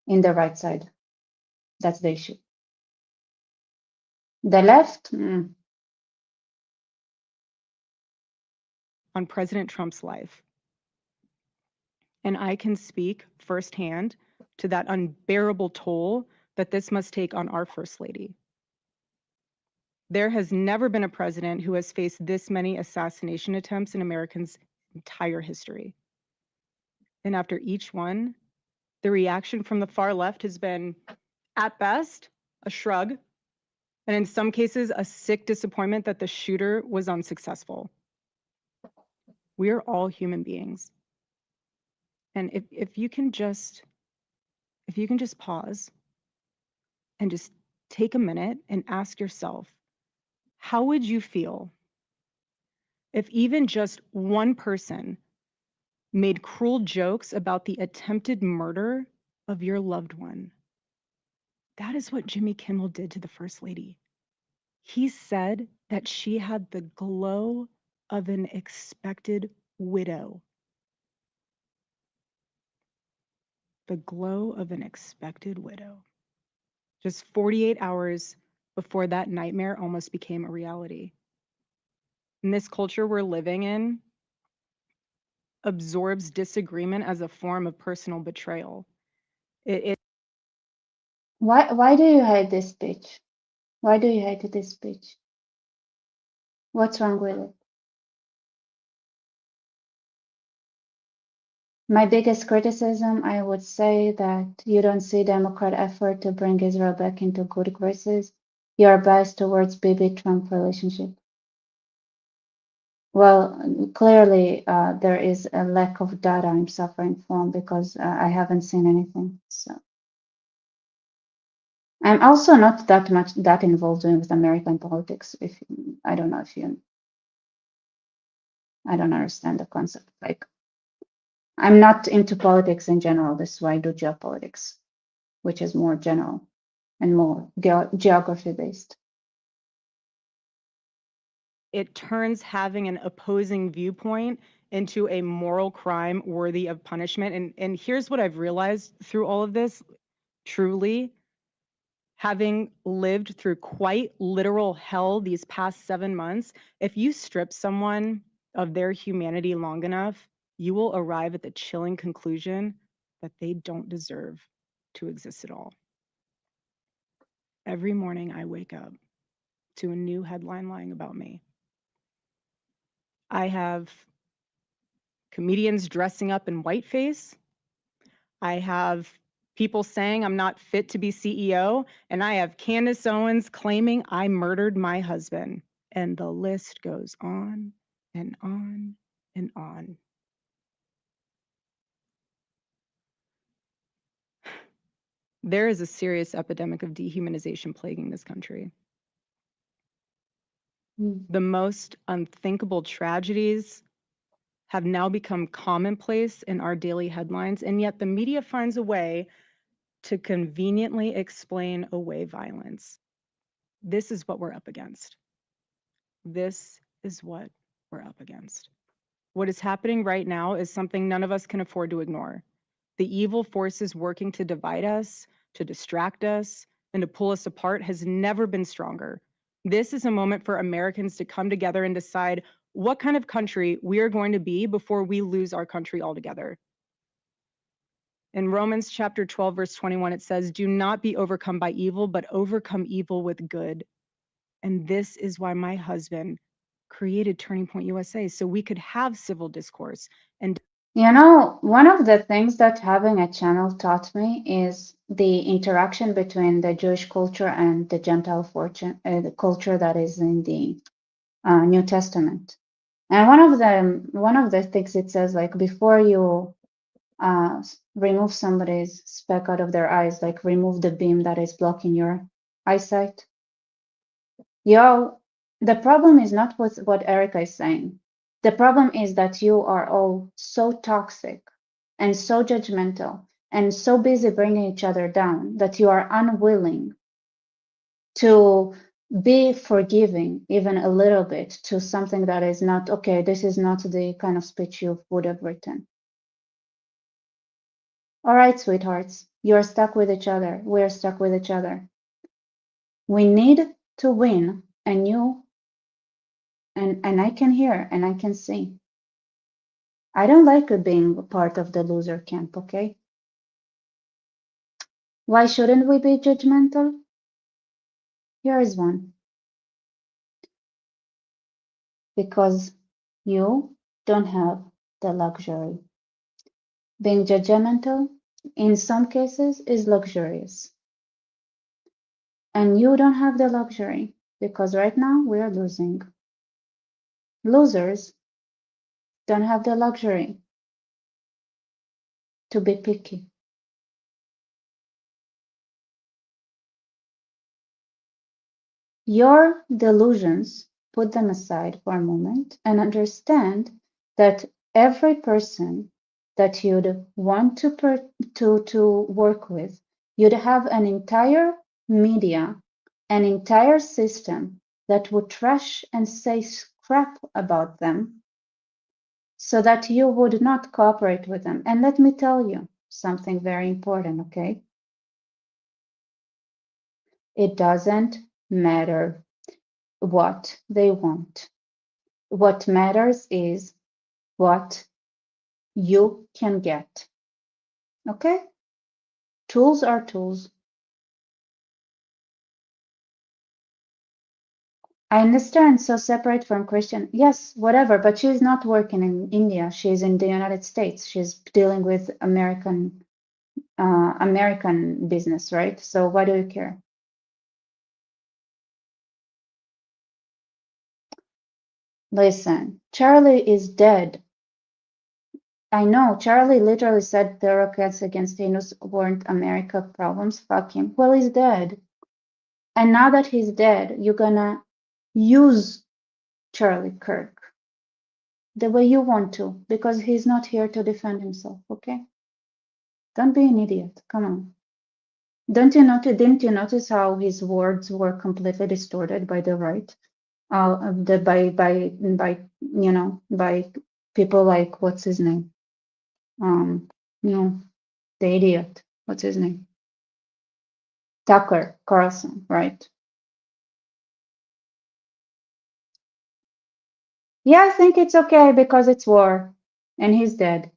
in the right side. That's the issue. The left, on President Trump's life. And I can speak firsthand to that unbearable toll that this must take on our First Lady. There has never been a president who has faced this many assassination attempts in Americans' entire history. And after each one, the reaction from the far left has been, at best, a shrug, and in some cases, a sick disappointment that the shooter was unsuccessful. We are all human beings. And if you can just pause and just take a minute and ask yourself, how would you feel if even just one person made cruel jokes about the attempted murder of your loved one? That is what Jimmy Kimmel did to the First Lady. He said that she had the glow of an expected widow. The glow of an expected widow. Just 48 hours before that nightmare almost became a reality. In this culture we're living in, absorbs disagreement as a form of personal betrayal. why do you hate this speech? Why do you hate this speech? What's wrong with it? My biggest criticism, I would say that you don't see Democrat effort to bring Israel back into good graces. You are biased towards Bibi-Trump relationship. Well, clearly there is a lack of data I'm suffering from because I haven't seen anything. So I'm also not that involved with American politics. I don't know if you, I don't understand the concept. Like, I'm not into politics in general. This is why I do geopolitics, which is more general and more geography based. It turns having an opposing viewpoint into a moral crime worthy of punishment. And here's what I've realized through all of this, truly, having lived through quite literal hell these past 7 months, if you strip someone of their humanity long enough, you will arrive at the chilling conclusion that they don't deserve to exist at all. Every morning I wake up to a new headline lying about me. I have comedians dressing up in whiteface. I have people saying I'm not fit to be CEO, and I have Candace Owens claiming I murdered my husband. And the list goes on and on and on. There is a serious epidemic of dehumanization plaguing this country. The most unthinkable tragedies have now become commonplace in our daily headlines, and yet the media finds a way to conveniently explain away violence. This is what we're up against. This is what we're up against. What is happening right now is something none of us can afford to ignore. The evil forces working to divide us, to distract us, and to pull us apart has never been stronger. This is a moment for Americans to come together and decide what kind of country we are going to be before we lose our country altogether. In Romans chapter 12, verse 21, it says, "Do not be overcome by evil, but overcome evil with good." And this is why my husband created Turning Point USA, so we could have civil discourse. And You know, one of the things that having a channel taught me is the interaction between the Jewish culture and the Gentile fortune, the culture that is in the New Testament. And one of the things it says, like before you remove somebody's speck out of their eyes, like remove the beam that is blocking your eyesight. Yo, the problem is not with what Erica is saying. The problem is that you are all so toxic and so judgmental and so busy bringing each other down that you are unwilling to be forgiving even a little bit to something that is not okay. This is not the kind of speech you would have written. All right, sweethearts, you're stuck with each other. We're stuck with each other. We need to win, and you and I can hear and I can see. I don't like being part of the loser camp, okay? Why shouldn't we be judgmental? Here is one. Because you don't have the luxury. Being judgmental, in some cases, is luxurious. And you don't have the luxury because right now we are losing. Losers don't have the luxury to be picky. Your delusions, put them aside for a moment and understand that every person that you'd want to work with, you'd have an entire media, an entire system that would trash and say crap about them so that you would not cooperate with them. And let me tell you something very important, okay? It doesn't matter what they want. What matters is what you can get. Okay? Tools are tools. I understand, so separate from Christian. Yes, whatever, but she's not working in India. She's in the United States. She's dealing with American business, right? So why do you care? Listen, Charlie is dead. I know, Charlie literally said Democrats against Thanos weren't America problems. Fuck him. Well, he's dead. And now that he's dead, you're gonna use Charlie Kirk the way you want to, because he's not here to defend himself, okay? Don't be an idiot. Come on. Didn't you notice how his words were completely distorted by the right? By people like what's his name? The idiot. What's his name? Tucker Carlson, right? Yeah, I think it's okay because it's war and he's dead.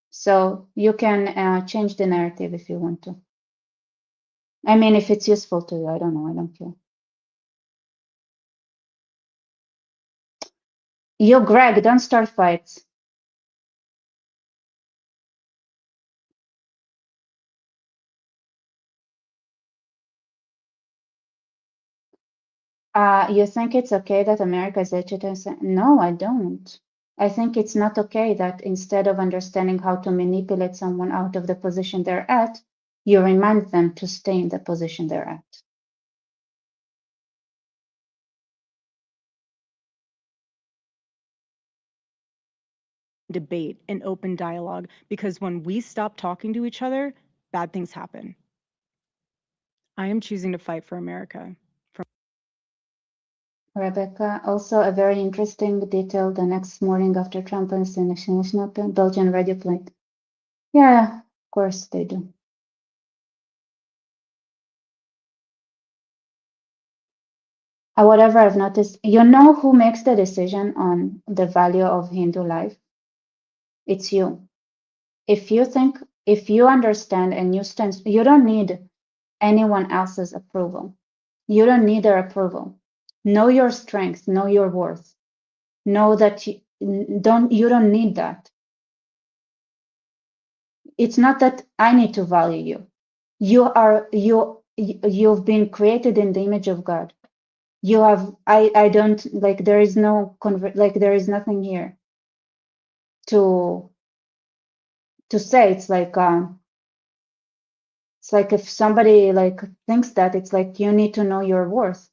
So you can change the narrative if you want to. I mean, if it's useful to you, I don't know. I don't care. You, Greg, don't start fights. You think it's okay that America is educated? No, I don't. I think it's not okay that instead of understanding how to manipulate someone out of the position they're at, you remind them to stay in the position they're at. debate and open dialogue, because when we stop talking to each other, bad things happen. I am choosing to fight for America. Rebecca, also a very interesting detail the next morning after Trump and the national Belgian radio played. Yeah, of course they do. Whatever I've noticed, you know who makes the decision on the value of Hindu life? It's you. If you understand and you stand, you don't need anyone else's approval. You don't need their approval. Know your strength, know your worth. Know that you don't need that. It's not that I need to value you. You've been created in the image of God. You have I don't like there is no like there is nothing here to say. It's like if somebody like thinks that, it's like you need to know your worth.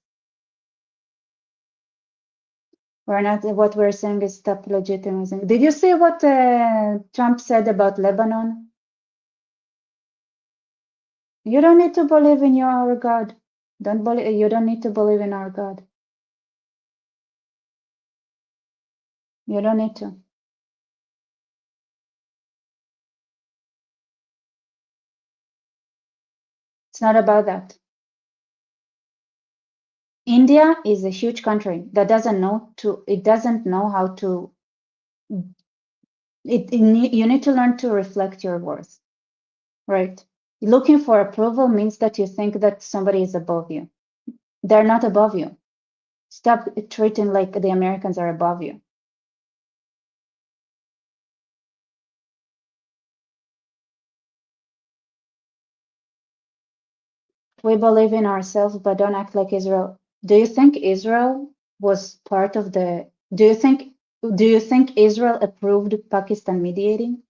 We're not, what we're saying is stop legitimizing. Did you see what Trump said about Lebanon? You don't need to believe in our God. You don't need to believe in our God. You don't need to. It's not about that. India is a huge country that doesn't know how to you need to learn to reflect your worth, right? Looking for approval means that you think that somebody is above you. They're not above you. Stop treating like the Americans are above you. We believe in ourselves, but don't act like Israel. Do you think Israel was part of the? Do you think Israel approved Pakistan mediating?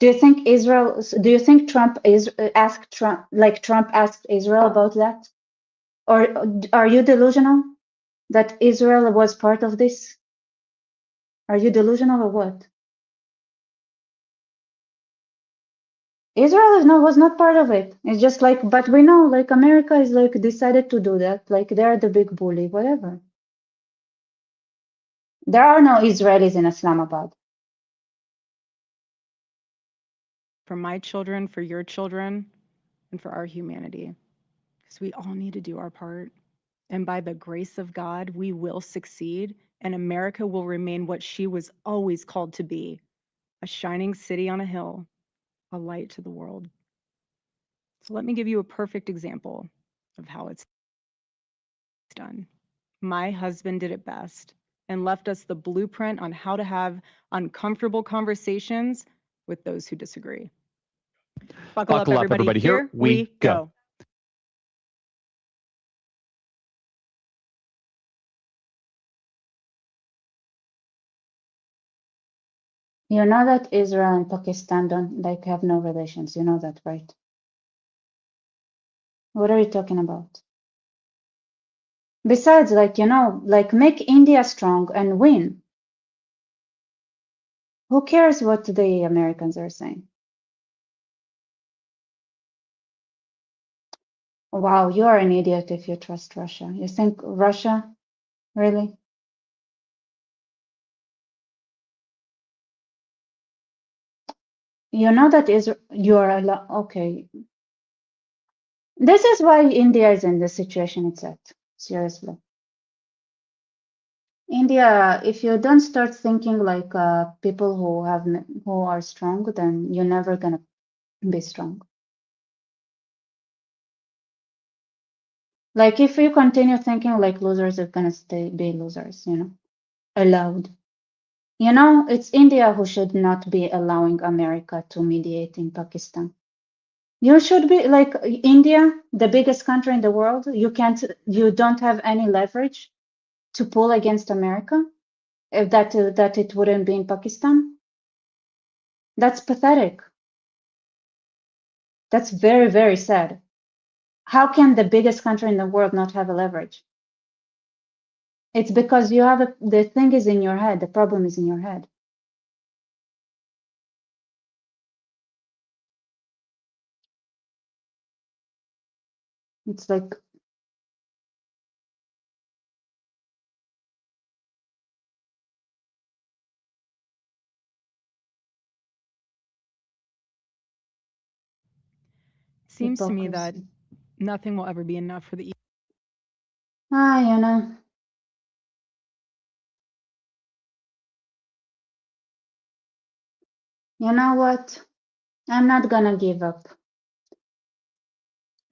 Do you think Israel? Do you think Trump asked Trump like Trump asked Israel about that? Or are you delusional that Israel was part of this? Are you delusional or what? Israel was not part of it. It's just like, but we know like America is like decided to do that. Like they're the big bully, whatever. There are no Israelis in Islamabad. For my children, for your children, and for our humanity. Because we all need to do our part. And by the grace of God, we will succeed, and America will remain what she was always called to be, a shining city on a hill, a light to the world. So let me give you a perfect example of how it's done. My husband did it best and left us the blueprint on how to have uncomfortable conversations with those who disagree. Buckle up, everybody. Here we go. You know that Israel and Pakistan don't like have no relations. You know that, right? What are you talking about? Besides, like, you know, like make India strong and win. Who cares what the Americans are saying? Wow, you are an idiot if you trust Russia. You think Russia, really? You know that you are okay. This is why India is in the situation it's at. Seriously. India, if you don't start thinking like people who are strong, then you're never gonna be strong. Like if you continue thinking like losers are gonna be losers, you know, allowed. You know, it's India who should not be allowing America to mediate in Pakistan. You should be like India, the biggest country in the world. You don't have any leverage to pull against America. If that it wouldn't be in Pakistan. That's pathetic. That's very, very sad. How can the biggest country in the world not have a leverage? It's because you have the thing is in your head. The problem is in your head. It's like Seems to me that Hypocrisy. nothing will ever be enough for the You know. You know what? I'm not gonna give up.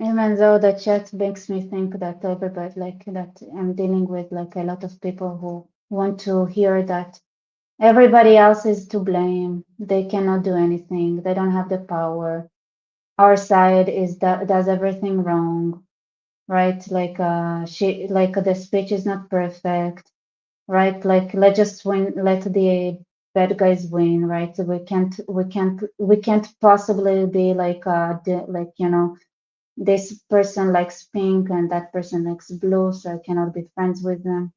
Even though the chat makes me think that everybody, like, that I'm dealing with like a lot of people who want to hear that everybody else is to blame. They cannot do anything. They don't have the power. Our side is that does everything wrong, right? Like the speech is not perfect, right? Like let's just win, let the bad guys win, right? We can't possibly be like this person likes pink and that person likes blue, so I cannot be friends with them.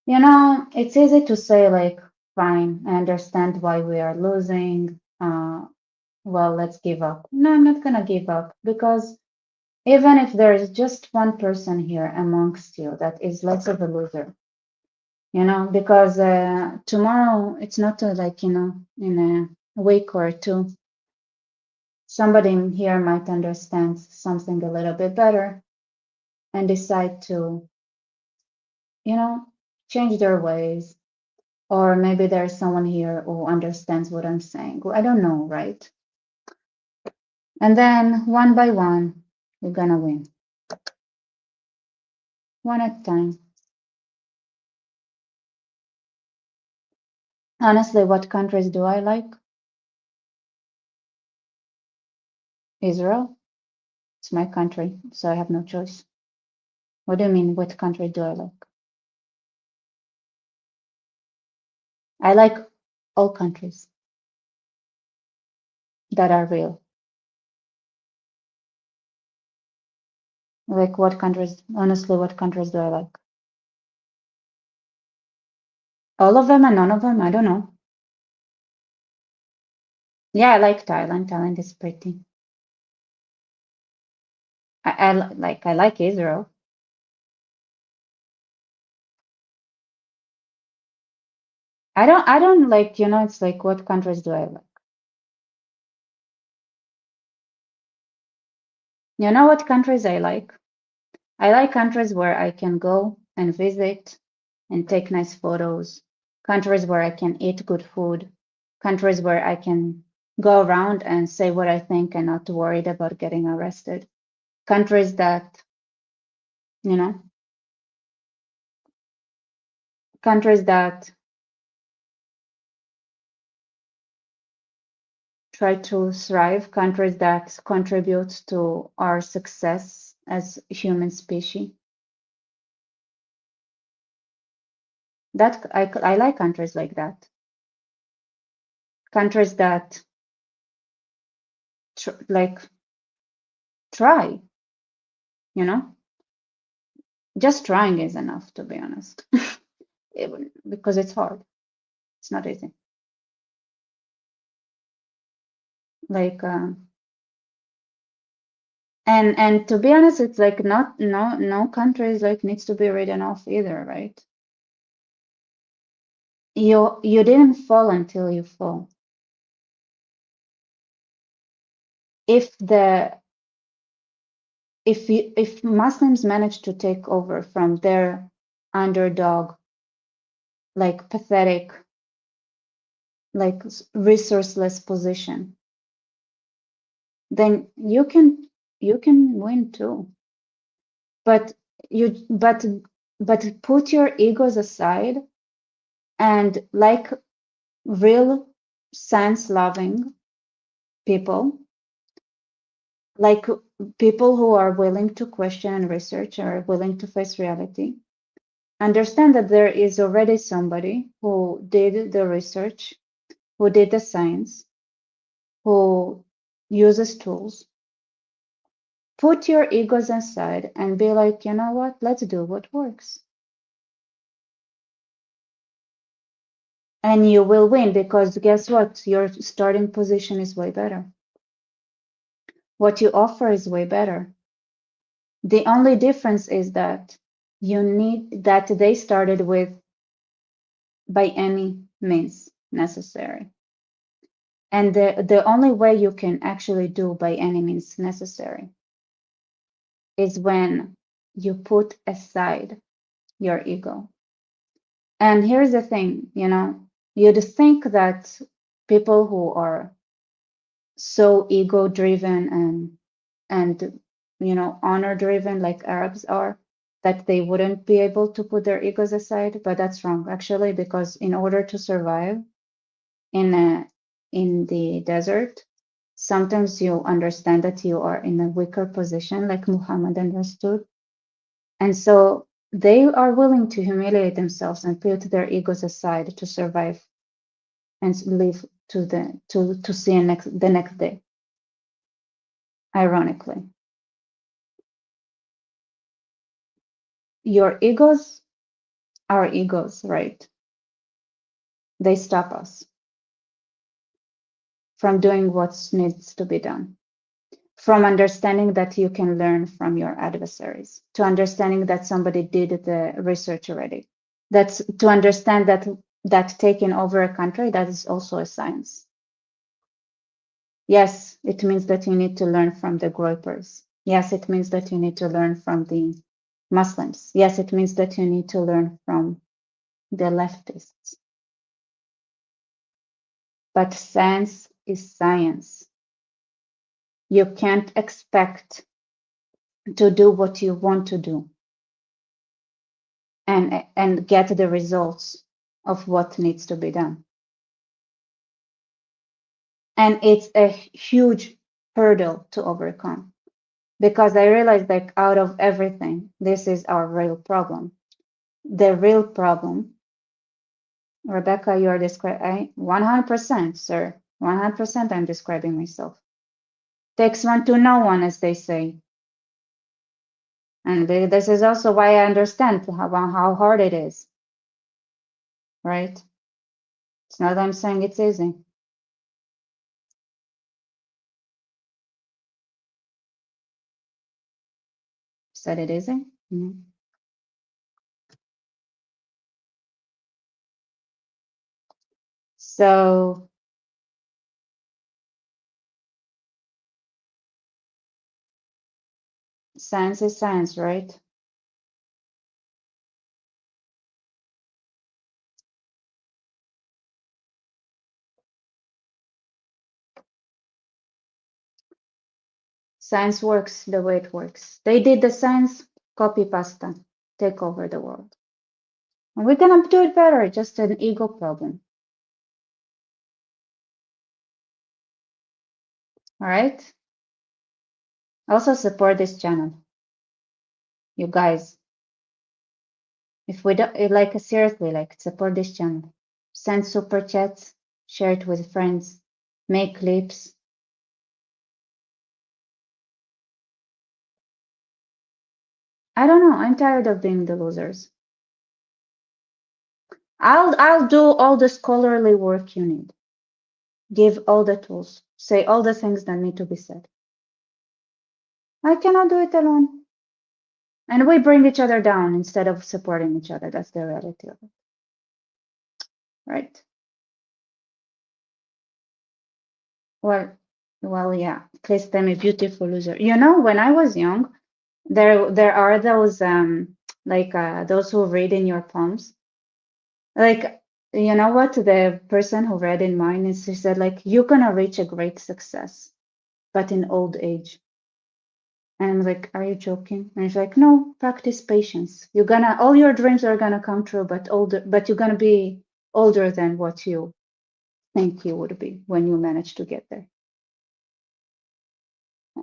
It's easy to say like, fine, I understand why we are losing. Well, let's give up. No, I'm not gonna give up, because even if there is just one person here amongst you that is less of a loser, because tomorrow it's not in a week or two, somebody here might understand something a little bit better and decide to, change their ways. Or maybe there's someone here who understands what I'm saying. I don't know, right? And then one by one, we're gonna win. One at a time. Honestly, what countries do I like? Israel. It's my country, so I have no choice. What do you mean, what country do I like? I like all countries that are real. Like what countries, honestly, what countries do I like? All of them and none of them? I don't know. Yeah, I like Thailand. Thailand is pretty. I like Israel. I don't like, it's like what countries do I like? You know what countries I like? I like countries where I can go and visit and take nice photos, countries where I can eat good food, countries where I can go around and say what I think and not worried about getting arrested, countries that, you know, countries that try to thrive, countries that contribute to our success as human species. That I like countries like that. Countries that try, just trying is enough, to be honest. Because it's hard. It's not easy. Like and to be honest, it's like no country is like needs to be written off either, right? You didn't fall until you fall. If Muslims manage to take over from their underdog, like pathetic, like resourceless position, then you can win too. But put your egos aside and like real sense-loving people, like people who are willing to question and research, are willing to face reality, understand that there is already somebody who did the research, who did the science, who uses tools. Put your egos aside and be like, you know what, let's do what works. And you will win, because guess what? Your starting position is way better. What you offer is way better. The only difference is that they started with by any means necessary. And the only way you can actually do by any means necessary is when you put aside your ego. And here's the thing, you'd think that people who are so ego driven and honor driven like Arabs are, that they wouldn't be able to put their egos aside, but that's wrong actually, because in order to survive in the desert, sometimes you understand that you are in a weaker position, like Muhammad understood. And so they are willing to humiliate themselves and put their egos aside to survive and live to see the next day. Ironically, your egos are egos, right? They stop us from doing what needs to be done, from understanding that you can learn from your adversaries, to understanding that somebody did the research already. That's to understand that taking over a country, that is also a science. Yes, it means that you need to learn from the groypers. Yes, it means that you need to learn from the Muslims. Yes, it means that you need to learn from the leftists. But science is science. You can't expect to do what you want to do and get the results of what needs to be done. And it's a huge hurdle to overcome, because I realized that out of everything, this is our real problem. The real problem, Rebecca, you are describing 100%, sir. 100% I'm describing myself. Takes one to know one, as they say. And this is also why I understand how hard it is, right? It's not that I'm saying it's easy. Said it easy? Mm-hmm. So science is science, right? Science works the way it works. They did the science, copy pasta, take over the world. And we're gonna do it better, just an ego problem. All right? Also support this channel. You guys, if we don't, like, seriously, like, support this channel. Send super chats, share it with friends, make clips. I don't know, I'm tired of being the losers. I'll do all the scholarly work you need. Give all the tools, say all the things that need to be said. I cannot do it alone. And we bring each other down instead of supporting each other. That's the reality of it. Right? Well, yeah. Please tell me, beautiful loser. When I was young, there are those those who read in your palms. Like, you know what? The person who read in mine is, she said, like, you're gonna reach a great success, but in old age. And I'm like, are you joking? And he's like, no, practice patience. All your dreams are gonna come true, but you're gonna be older than what you think you would be when you manage to get there.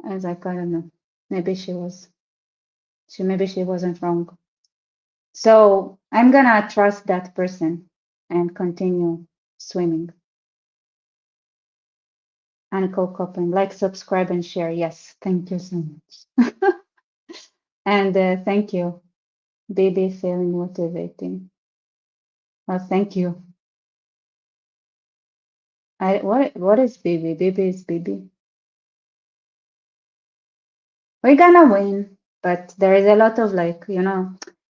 I was like, I don't know. Maybe she wasn't wrong. So I'm gonna trust that person and continue swimming. Uncle Copen, like, subscribe, and share. Yes, thank you so much. And thank you, Baby, feeling motivating. Oh, thank you. What is Baby? Baby is Baby. We're gonna win, but there is a lot of, like,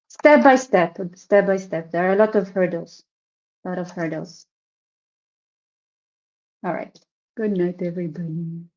step by step. There are a lot of hurdles. All right. Good night, everybody.